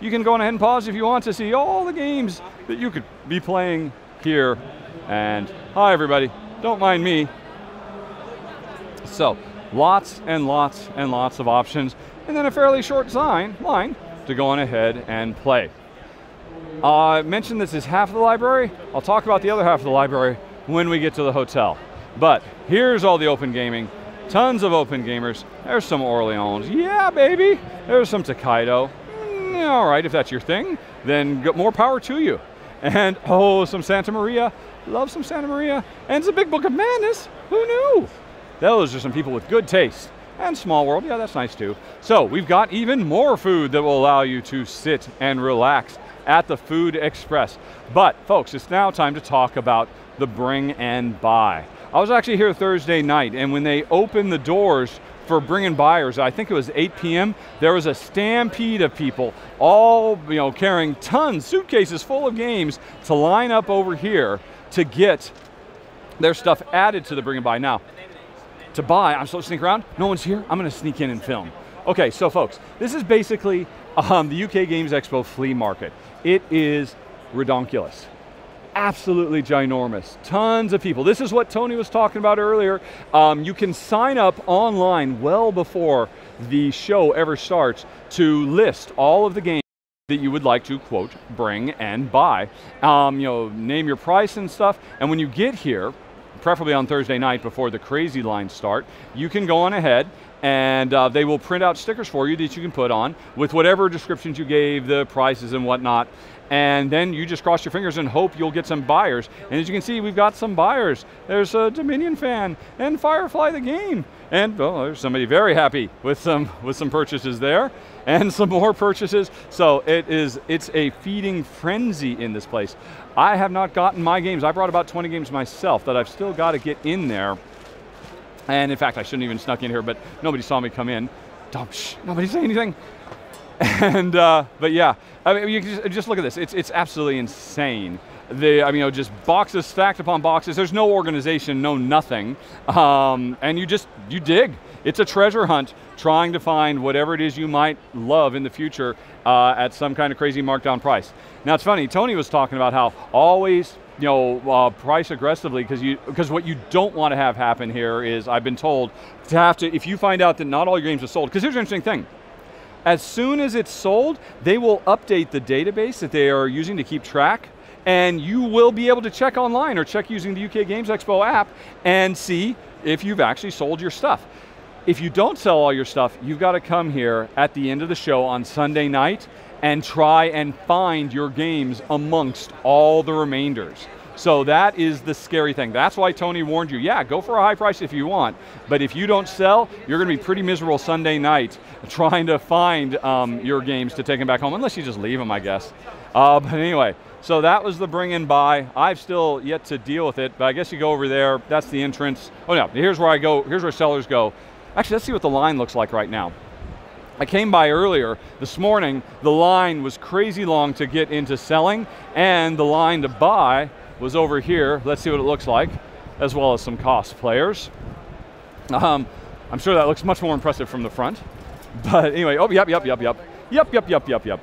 You can go on ahead and pause if you want to see all the games that you could be playing here. And hi everybody, don't mind me. So, lots and lots and lots of options, and then a fairly short line to go on ahead and play. I mentioned this is half of the library. I'll talk about the other half of the library when we get to the hotel. But here's all the open gaming. Tons of open gamers. There's some Orleans. Yeah, baby. There's some Takedo. All right, if that's your thing, then more power to you. And oh, some Santa Maria. Love some Santa Maria. And some Big Book of Madness. Who knew? Those are some people with good taste. And Small World, yeah, that's nice too. So we've got even more food that will allow you to sit and relax at the Food Express. But folks, it's now time to talk about the bring and buy. I was actually here Thursday night, and when they opened the doors for bringing buyers, I think it was 8 p.m., there was a stampede of people, all carrying tons, suitcases full of games, to line up over here to get their stuff added to the bring and buy. Now, to buy, I'm supposed to sneak around? No one's here? I'm going to sneak in and film. Okay, so folks, this is basically the UK Games Expo flea market. It is redonkulous. Absolutely ginormous. Tons of people. This is what Tony was talking about earlier. You can sign up online well before the show ever starts to list all of the games that you would like to, quote, bring and buy. Name your price and stuff. And when you get here, preferably on Thursday night before the crazy lines start, you can go on ahead and they will print out stickers for you that you can put on with whatever descriptions you gave, the prices and whatnot. And then you just cross your fingers and hope you'll get some buyers. And as you can see, we've got some buyers. There's a Dominion fan and Firefly the game. And oh, there's somebody very happy with some purchases there and some more purchases. So it's a feeding frenzy in this place. I have not gotten my games. I brought about 20 games myself that I've still got to get in there. And in fact, I shouldn't even snuck in here, but nobody saw me come in. Shh, nobody say anything. And but yeah, I mean, you can just look at this. It's absolutely insane. Just boxes stacked upon boxes. There's no organization, no nothing, and you dig. It's a treasure hunt, trying to find whatever it is you might love in the future at some kind of crazy markdown price. Now it's funny. Tony was talking about how always price aggressively, because what you don't want to have happen here is, I've been told, if you find out that not all your games are sold, because here's the interesting thing. As soon as it's sold, they will update the database that they are using to keep track, and you will be able to check online or check using the UK Games Expo app and see if you've actually sold your stuff. If you don't sell all your stuff, you've got to come here at the end of the show on Sunday night and try and find your games amongst all the remainders. So that is the scary thing. That's why Tony warned you, yeah, go for a high price if you want, but if you don't sell, you're going to be pretty miserable Sunday night trying to find your games to take them back home, unless you just leave them, I guess. But anyway, so that was the bring and buy. I've still yet to deal with it, but I guess you go over there, that's the entrance. Oh no, here's where I go, here's where sellers go. Actually, let's see what the line looks like right now. I came by earlier this morning, the line was crazy long to get into selling, and the line to buy was over here. Let's see what it looks like, as well as some cosplayers. I'm sure that looks much more impressive from the front. But anyway, oh, yep.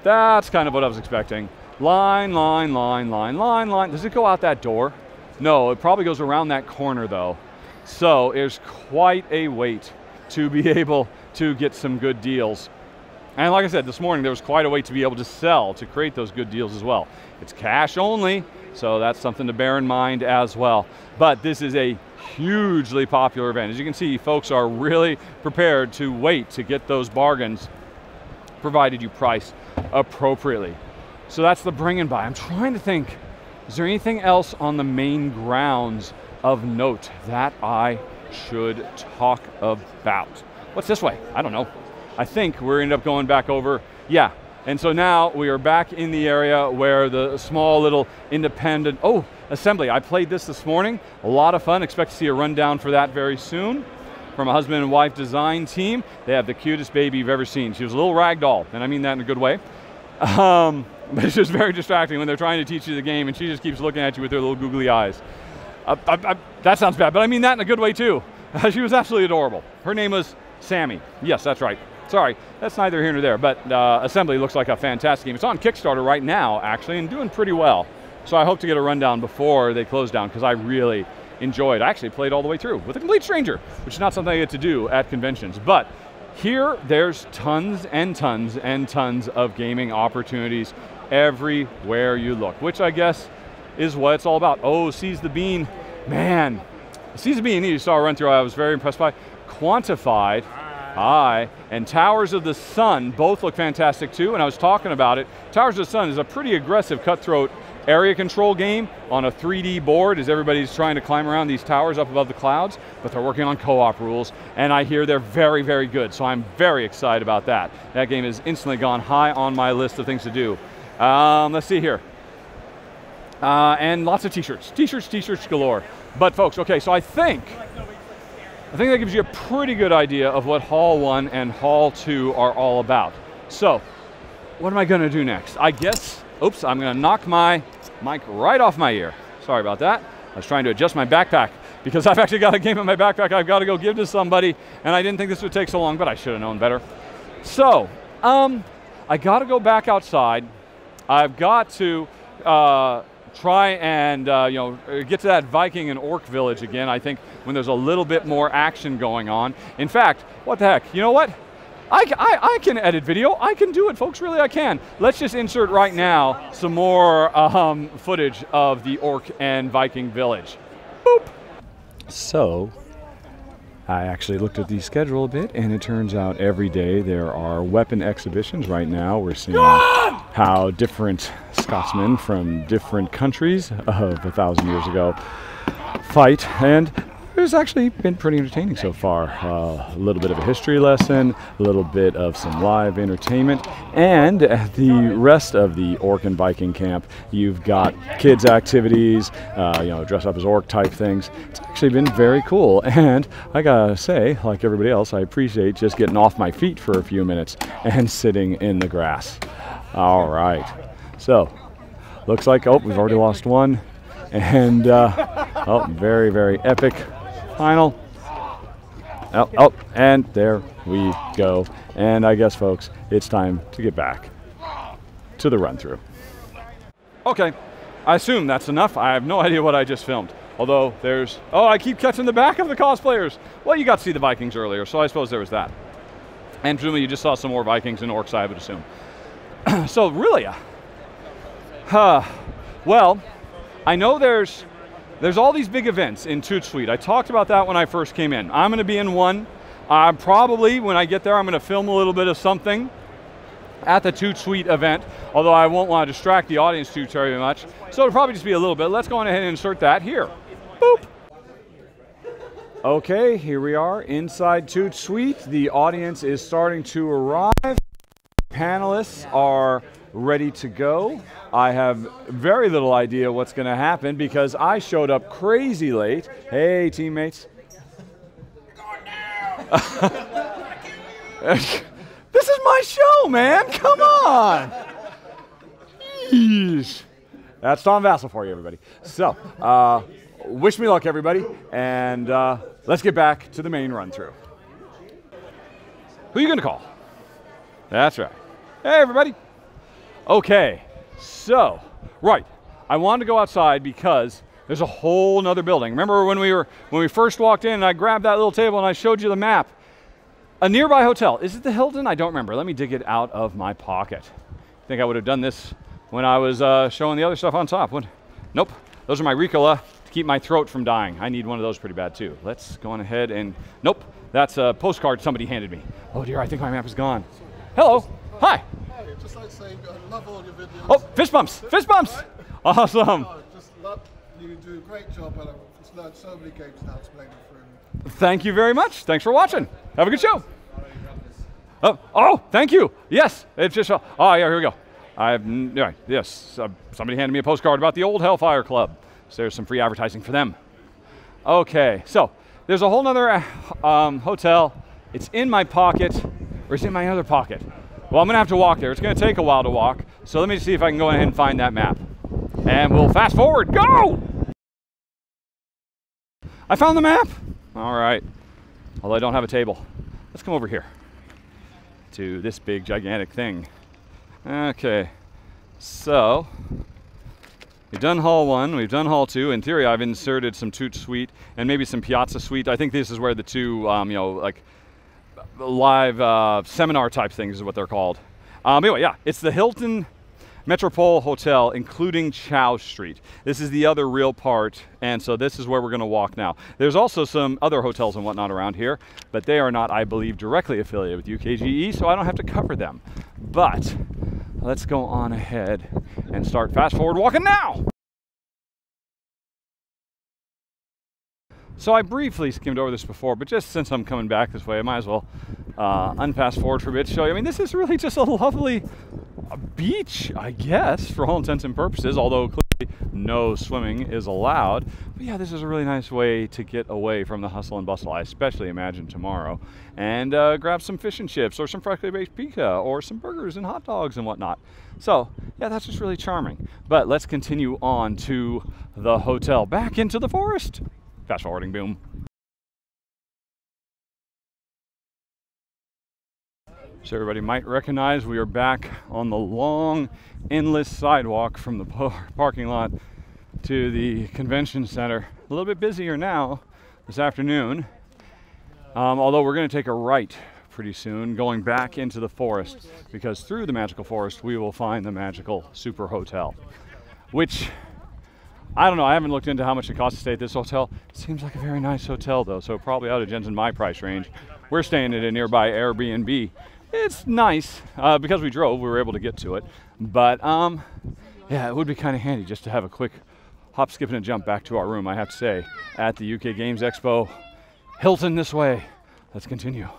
That's kind of what I was expecting. Line. Does it go out that door? No, it probably goes around that corner though. So there's quite a wait to be able to get some good deals. And like I said, this morning there was quite a wait to be able to sell, to create those good deals as well. It's cash only, so that's something to bear in mind as well. But this is a hugely popular event. As you can see, folks are really prepared to wait to get those bargains, provided you price appropriately. So that's the bring and buy. I'm trying to think, is there anything else on the main grounds of note that I should talk about? What's this way? I don't know. I think we're ended up going back over, yeah. And so now we are back in the area where the small little independent, assembly. I played this morning, a lot of fun. Expect to see a rundown for that very soon from a husband and wife design team. They have the cutest baby you've ever seen. She was a little rag doll, and I mean that in a good way. But it's just very distracting when they're trying to teach you the game and she just keeps looking at you with her little googly eyes. That sounds bad, but I mean that in a good way too. She was absolutely adorable. Her name was Sammy. Yes, that's right. Sorry, that's neither here nor there, but Assembly looks like a fantastic game. It's on Kickstarter right now, actually, and doing pretty well. So I hope to get a rundown before they close down, because I really enjoyed. I actually played all the way through with a complete stranger, which is not something I get to do at conventions. But here, there's tons and tons and tons of gaming opportunities everywhere you look, which I guess is what it's all about. Oh, Seize the Bean. Man, Seize the Bean, you saw a run through I was very impressed by. Quantified, and Towers of the Sun both look fantastic too, and I was talking about it. Towers of the Sun is a pretty aggressive cutthroat area control game on a 3D board as everybody's trying to climb around these towers up above the clouds, but they're working on co-op rules, and I hear they're very, very good, so I'm very excited about that. That game has instantly gone high on my list of things to do. Let's see here. And lots of t-shirts. T-shirts galore. But folks, okay, so I think that gives you a pretty good idea of what Hall 1 and Hall 2 are all about. So, what am I gonna do next? I guess, oops, I'm gonna knock my mic right off my ear. Sorry about that. I was trying to adjust my backpack because I've actually got a game in my backpack I've got to go give to somebody, and I didn't think this would take so long, but I should have known better. So, I got to go back outside. I've got to try and get to that Viking and Orc village again, I think, when there's a little bit more action going on. In fact, what the heck, you know what? I can edit video, I can do it, folks, really I can. Let's just insert right now some more footage of the Orc and Viking village. Boop. So, I actually looked at the schedule a bit, and it turns out every day there are weapon exhibitions. Right now we're seeing how different Scotsmen from different countries of 1,000 years ago fight, and it's actually been pretty entertaining so far. A little bit of a history lesson, a little bit of some live entertainment, and at the rest of the Orc and Viking camp, you've got kids' activities, dress up as Orc type things. It's actually been very cool, and I gotta say, like everybody else, I appreciate just getting off my feet for a few minutes and sitting in the grass. All right, so looks like, we've already lost one, and very, very epic final. And there we go. And I guess, folks, it's time to get back to the run through. Okay, I assume that's enough. I have no idea what I just filmed. Although there's, I keep catching the back of the cosplayers. Well, you got to see the Vikings earlier, so I suppose there was that. And presumably you just saw some more Vikings and Orcs, I would assume. So really, well, I know there's all these big events in Toot Suite. I talked about that when I first came in. I'm going to be in one. Probably when I get there, I'm going to film a little bit of something at the Toot Suite event, although I won't want to distract the audience too terribly much. So it'll probably just be a little bit. Let's go on ahead and insert that here. Boop. Okay, here we are inside Toot Suite. The audience is starting to arrive. Panelists are ready to go. I have very little idea what's going to happen because I showed up crazy late. Hey, teammates. This is my show, man. Come on. Yeesh. That's Tom Vassell for you, everybody. So, wish me luck, everybody, and let's get back to the main run-through. Who are you going to call? That's right. Hey, everybody. Okay, so, right. I wanted to go outside because there's a whole nother building. Remember when we first walked in and I grabbed that little table and I showed you the map? A nearby hotel. Is it the Hilton? I don't remember. Let me dig it out of my pocket. I think I would have done this when I was showing the other stuff on top. Nope. Those are my Ricola to keep my throat from dying. I need one of those pretty bad too. Let's go on ahead and, nope. That's a postcard somebody handed me. Oh dear, I think my map is gone. Hello. Hi. Hi, just like to say I love all your videos. Oh, fist bumps. Fist bumps. Awesome. Just love you do a great job, and I've just learned so many games now to play them through. Thank you very much. Thanks for watching. Have a good show. Oh, thank you. Yes, it's just, oh yeah, here we go. Yes, somebody handed me a postcard about the old Hellfire Club. So there's some free advertising for them. Okay, so there's a whole nother hotel. It's in my pocket, or it's in my other pocket. Well, I'm gonna have to walk there. It's gonna take a while to walk. So let me see if I can go ahead and find that map. And we'll fast forward, go! I found the map. All right, although I don't have a table. Let's come over here to this big, gigantic thing. Okay, so we've done Hall 1, we've done Hall 2. In theory, I've inserted some Toot Suite and maybe some Piazza Suite. I think this is where the two, like live seminar type things is what they're called. Anyway, yeah, it's the Hilton Metropole Hotel, including Chow Street. This is the other real part, and so this is where we're gonna walk now. There's also some other hotels and whatnot around here, but they are not, I believe, directly affiliated with UKGE, so I don't have to cover them. But let's go on ahead and start fast forward walking now. So I briefly skimmed over this before, but just since I'm coming back this way, I might as well unfast forward for a bit to show you. I mean, this is really just a lovely beach, I guess, for all intents and purposes, although clearly no swimming is allowed. But yeah, this is a really nice way to get away from the hustle and bustle, I especially imagine tomorrow, and grab some fish and chips, or some freshly baked pizza, or some burgers and hot dogs and whatnot. So yeah, that's just really charming. But let's continue on to the hotel, back into the forest. Fast forwarding, boom. So everybody might recognize we are back on the long, endless sidewalk from the parking lot to the convention center. A little bit busier now this afternoon, although we're going to take a right pretty soon, going back into the forest, because through the magical forest we will find the magical super hotel, which, I don't know, I haven't looked into how much it costs to stay at this hotel. It seems like a very nice hotel though, so it probably ought to gents in my price range. We're staying at a nearby Airbnb. It's nice, because we drove, we were able to get to it. But yeah, it would be kind of handy just to have a quick hop, skip, and a jump back to our room, I have to say, at the UK Games Expo. Hilton this way. Let's continue.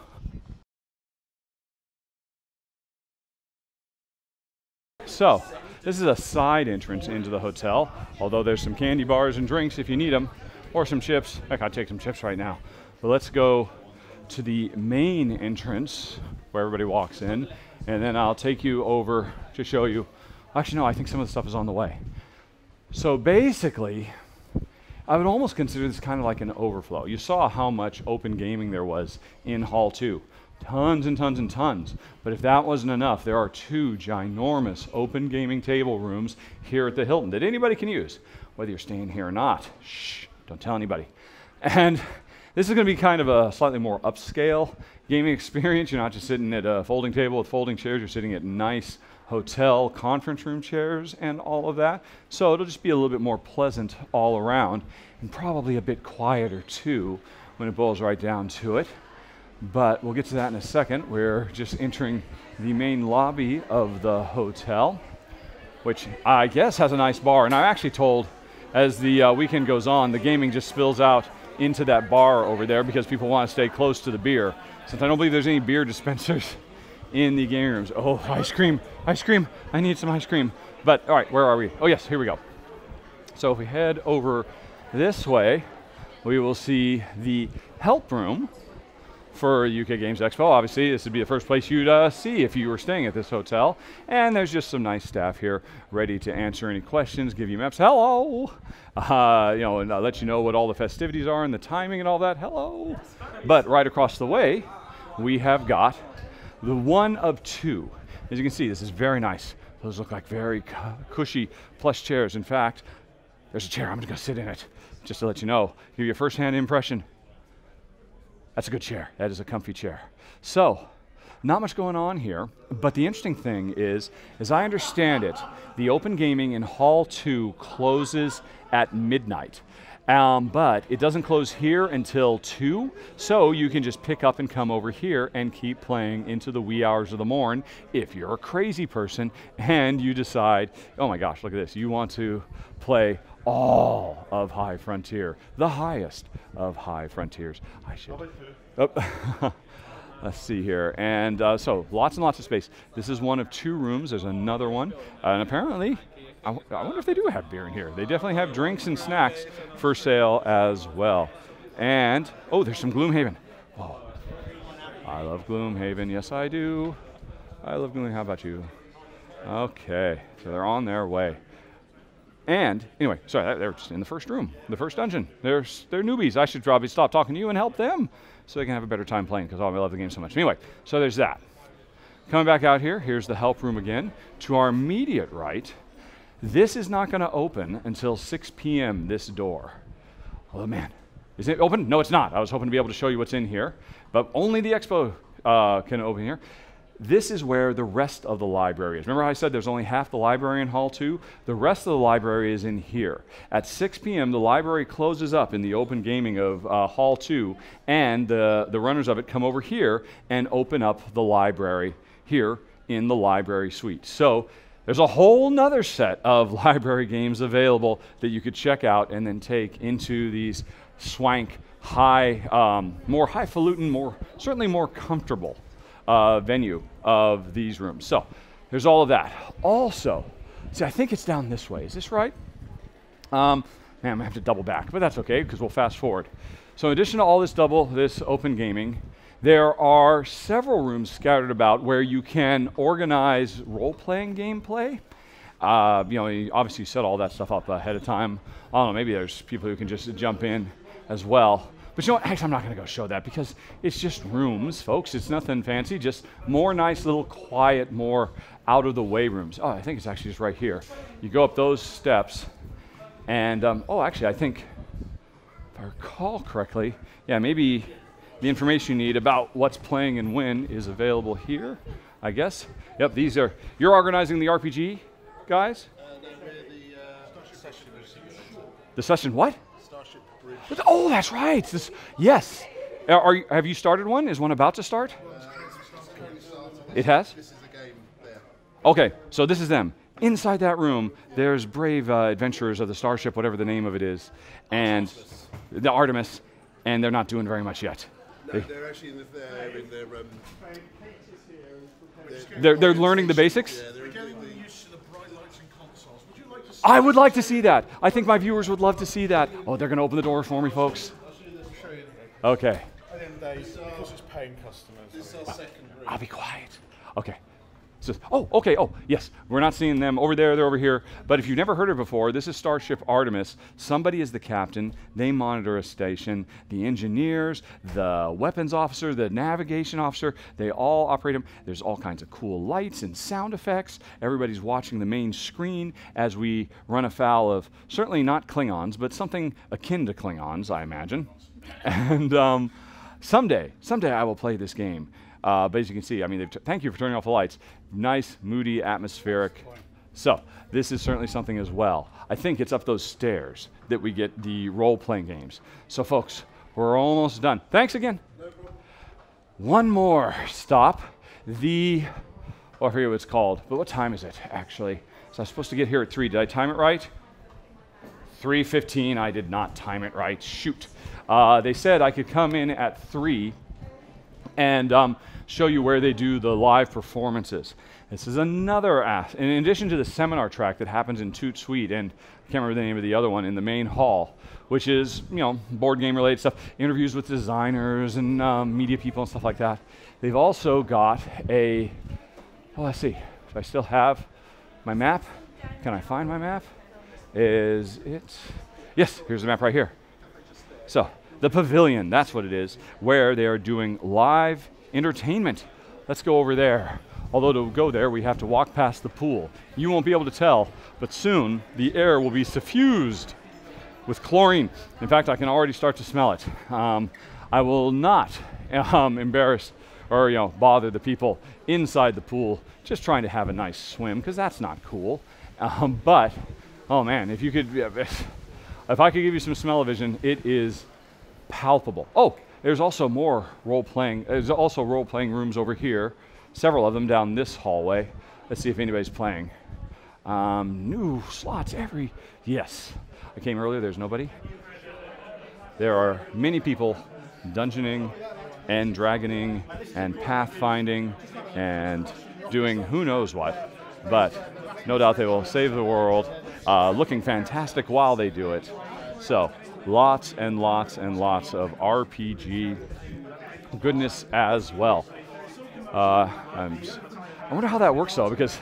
So, this is a side entrance into the hotel, although there's some candy bars and drinks if you need them, or some chips. Heck, I'd take some chips right now. But let's go to the main entrance where everybody walks in, and then I'll take you over to show you. Actually, no, I think some of the stuff is on the way. So basically, I would almost consider this kind of like an overflow. You saw how much open gaming there was in Hall 2. Tons and tons and tons. But if that wasn't enough, there are two ginormous open gaming table rooms here at the Hilton that anybody can use, whether you're staying here or not. Shh, don't tell anybody. And this is going to be kind of a slightly more upscale gaming experience. You're not just sitting at a folding table with folding chairs. You're sitting at nice hotel conference room chairs and all of that. So it'll just be a little bit more pleasant all around, and probably a bit quieter too when it boils right down to it. But we'll get to that in a second. We're just entering the main lobby of the hotel, which I guess has a nice bar. And I'm actually told as the weekend goes on, the gaming just spills out into that bar over there because people want to stay close to the beer. Since I don't believe there's any beer dispensers in the gaming rooms. Oh, ice cream, I need some ice cream. But all right, where are we? Oh yes, here we go. So if we head over this way, we will see the help room for UK Games Expo. Obviously, this would be the first place you'd see if you were staying at this hotel. And there's just some nice staff here ready to answer any questions, give you maps. Hello! And let you know what all the festivities are and the timing and all that. Hello! But right across the way, we have got the one of two. As you can see, this is very nice. Those look like very cushy plush chairs. In fact, there's a chair. I'm just going to sit in it just to let you know. Give you a first-hand impression. That's a good chair. That is a comfy chair. So, not much going on here, but the interesting thing is, as I understand it, the open gaming in Hall 2 closes at midnight. But it doesn't close here until 2, so you can just pick up and come over here and keep playing into the wee hours of the morn if you're a crazy person and you decide, oh my gosh, look at this, you want to play all of High Frontier, the highest of High Frontiers. I should. Oh. Let's see here. And so lots and lots of space. This is one of 2 rooms. There's another one. And apparently, I wonder if they do have beer in here. They definitely have drinks and snacks for sale as well. And, oh, there's some Gloomhaven. Oh, I love Gloomhaven. Yes, I do. I love Gloomhaven. How about you? Okay, so they're on their way. And anyway, sorry, they're just in the first room, the first dungeon. They're newbies. I should probably stop talking to you and help them so they can have a better time playing because I love the game so much. Anyway, so there's that. Coming back out here, here's the help room again. To our immediate right, this is not going to open until 6 p.m., this door. Oh man, is it open? No, it's not. I was hoping to be able to show you what's in here, but only the Expo can open here. This is where the rest of the library is. Remember how I said there's only half the library in Hall 2? The rest of the library is in here. At 6 p.m., the library closes up in the open gaming of Hall 2, and the runners of it come over here and open up the library here in the library suite. So there's a whole nother set of library games available that you could check out and then take into these swank, more highfalutin, certainly more comfortable venue of these rooms. So there's all of that. Also, see, I think it's down this way. Is this right? Man, I'm gonna have to double back, but that's okay because we'll fast forward. So in addition to all this open gaming, there are several rooms scattered about where you can organize role-playing gameplay. Obviously you set all that stuff up ahead of time. I don't know, maybe there's people who can just jump in as well. But you know what, actually I'm not going to go show that because it's just rooms, folks. It's nothing fancy, just more nice little quiet, more out-of-the-way rooms. Oh, I think it's actually just right here. You go up those steps and, actually I think, if I recall correctly, yeah, maybe the information you need about what's playing and when is available here, I guess. Yep, you're organizing the RPG, guys? No, we're the session. The session what? Bridge. Oh, that's right. Yes. Have you started one? Is one about to start? It has? This is the game there. Okay, so this is them. Inside that room, there's brave adventurers of the Starship, whatever the name of it is, and the Artemis, and they're not doing very much yet. No, they're actually in They're learning the basics? Yeah, they're doing the I would like to see that. I think my viewers would love to see that. Oh, they're going to open the door for me, folks. Okay. At the end of the day, because it's paying customers. This is our second room. I'll be quiet. Okay. So, okay. Oh, yes. We're not seeing them over there. They're over here. But if you've never heard it before, this is Starship Artemis. Somebody is the captain. They monitor a station. The engineers, the weapons officer, the navigation officer, they all operate them. There's all kinds of cool lights and sound effects. Everybody's watching the main screen as we run afoul of certainly not Klingons, but something akin to Klingons, I imagine. And someday I will play this game. But as you can see, I mean, thank you for turning off the lights. Nice, moody, atmospheric. So this is certainly something as well. I think it's up those stairs that we get the role-playing games. So folks, we're almost done. Thanks again. No problem. One more stop. I forget what it's called, but what time is it, actually? So I'm supposed to get here at 3. Did I time it right? 3:15. I did not time it right. Shoot. They said I could come in at 3. and show you where they do the live performances. This is another in addition to the seminar track that happens in Toot Suite, and I can't remember the name of the other one, in the main hall, which is, you know, board game related stuff, interviews with designers and media people and stuff like that. They've also got a, well, let's see, do I still have my map? Can I find my map? Is it, yes, here's the map right here. So, the pavilion, that's what it is, where they are doing live entertainment. Let's go over there. Although to go there, we have to walk past the pool. You won't be able to tell, but soon the air will be suffused with chlorine. In fact, I can already start to smell it. I will not embarrass or bother the people inside the pool just trying to have a nice swim, because that's not cool. But, oh man, if you could, if I could give you some smell-o-vision, it is palpable. Oh, there's also more role-playing. There's also role-playing rooms over here. Several of them down this hallway. Let's see if anybody's playing. New slots yes. I came earlier, there's nobody. There are many people dungeoning and dragoning and pathfinding and doing who knows what, but no doubt they will save the world, looking fantastic while they do it. So, lots and lots and lots of RPG goodness as well. I wonder how that works though, because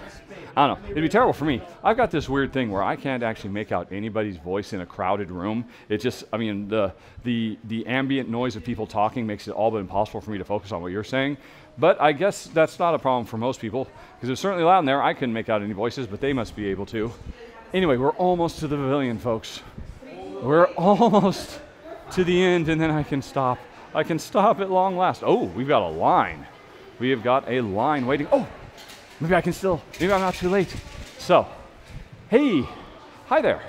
I don't know, it'd be terrible for me. I've got this weird thing where I can't actually make out anybody's voice in a crowded room. It just, I mean, the ambient noise of people talking makes it all but impossible for me to focus on what you're saying. But I guess that's not a problem for most people, because it's certainly loud in there. I couldn't make out any voices, but they must be able to. Anyway, we're almost to the pavilion, folks. We're almost to the end, and then I can stop. I can stop at long last. Oh, we've got a line. We have got a line waiting. Oh, maybe I can still, maybe I'm not too late. So, hey, hi there.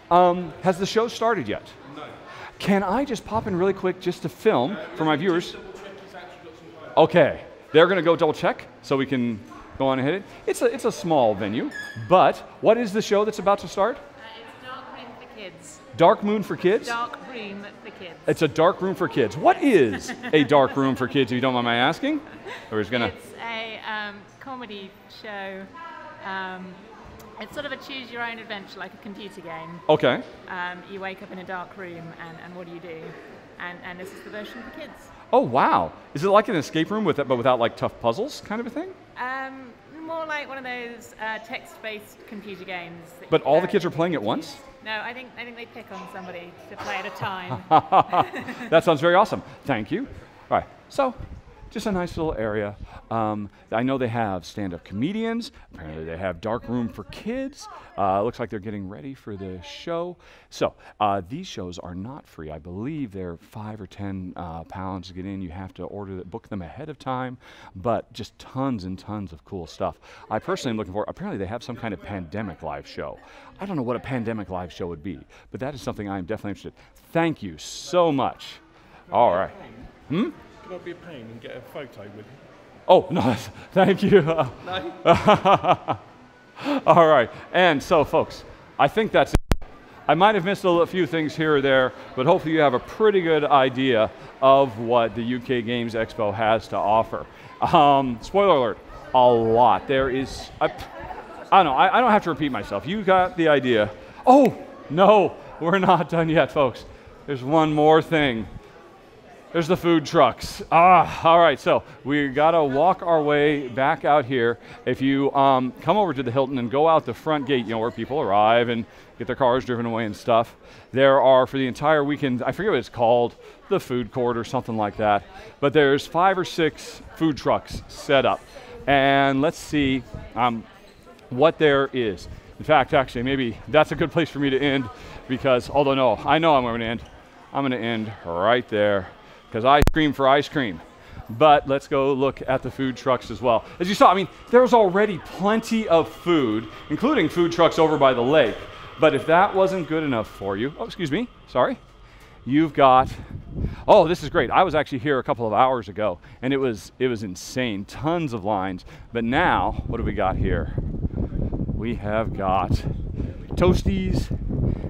Has the show started yet? No. Can I just pop in really quick just to film for my viewers? Okay, they're gonna go double check so we can go on ahead. It's a small venue, but what is the show that's about to start? It's Dark Room for Kids. Dark Moon for Kids? Dark Room for Kids. It's a dark room for kids. What is a dark room for kids, if you don't mind my asking? Or is gonna... It's a comedy show. It's sort of a choose your own adventure, like a computer game. Okay. You wake up in a dark room, and what do you do? And this is the version for kids. Oh wow! Is it like an escape room but without like tough puzzles, kind of a thing? More like one of those text-based computer games. But all the kids are playing at once? No, I think they pick on somebody to play at a time. That sounds very awesome. Thank you. All right. So, just a nice little area. I know they have stand-up comedians. Apparently they have dark room for kids. Looks like they're getting ready for the show. So these shows are not free. I believe they're £5 or £10 to get in. You have to book them ahead of time, but just tons and tons of cool stuff. I personally am looking for, apparently they have some kind of pandemic live show. I don't know what a pandemic live show would be, but that is something I'm definitely interested in. Thank you so much. All right. Can I be a pain and get a photo with you? Oh, no, thank you. No? All right, and so folks, I think that's it. I might have missed a few things here or there, but hopefully you have a pretty good idea of what the UK Games Expo has to offer. Spoiler alert, a lot. There is, I don't know, I don't have to repeat myself. You got the idea. Oh, no, we're not done yet, folks. There's one more thing. There's the food trucks. All right, so we gotta walk our way back out here. If you come over to the Hilton and go out the front gate, you know, where people arrive and get their cars driven away and stuff, there are, for the entire weekend, I forget what it's called, the food court or something like that, but there's 5 or 6 food trucks set up. And let's see what there is. In fact, actually, maybe that's a good place for me to end, because, although no, I know I'm gonna end. I'm gonna end right there, because I scream for ice cream. But let's go look at the food trucks as well. As you saw, I mean, there's already plenty of food, including food trucks over by the lake. But if that wasn't good enough for you, oh, excuse me, sorry. You've got, oh, this is great. I was actually here a couple of hours ago, and it was insane, tons of lines. But now, what do we got here? We have got toasties,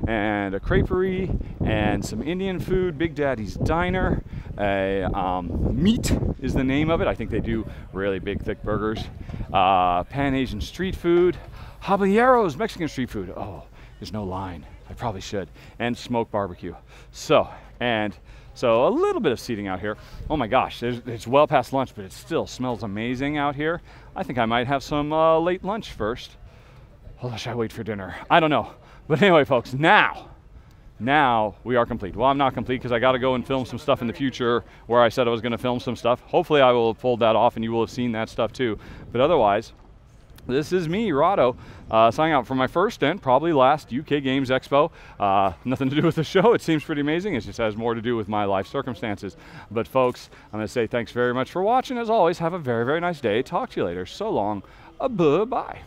and a creperie, and some Indian food, Big Daddy's Diner. Meat is the name of it. I think they do really big, thick burgers. Pan Asian street food. Habaneros, Mexican street food. Oh, there's no line. I probably should. And smoked barbecue. So a little bit of seating out here. Oh my gosh, it's well past lunch, but it still smells amazing out here. I think I might have some late lunch first. Or should I wait for dinner? I don't know. But anyway, folks, now we are complete. Well, I'm not complete because I got to go and film some stuff in the future where I said I was going to film some stuff. Hopefully I will have pulled that off and you will have seen that stuff too. But otherwise, this is me, Rahdo, signing out for my first and probably last UK Games Expo. Nothing to do with the show. It seems pretty amazing. It just has more to do with my life circumstances. But folks, I'm going to say thanks very much for watching. As always, have a very, very nice day. Talk to you later. So long. Bye-bye.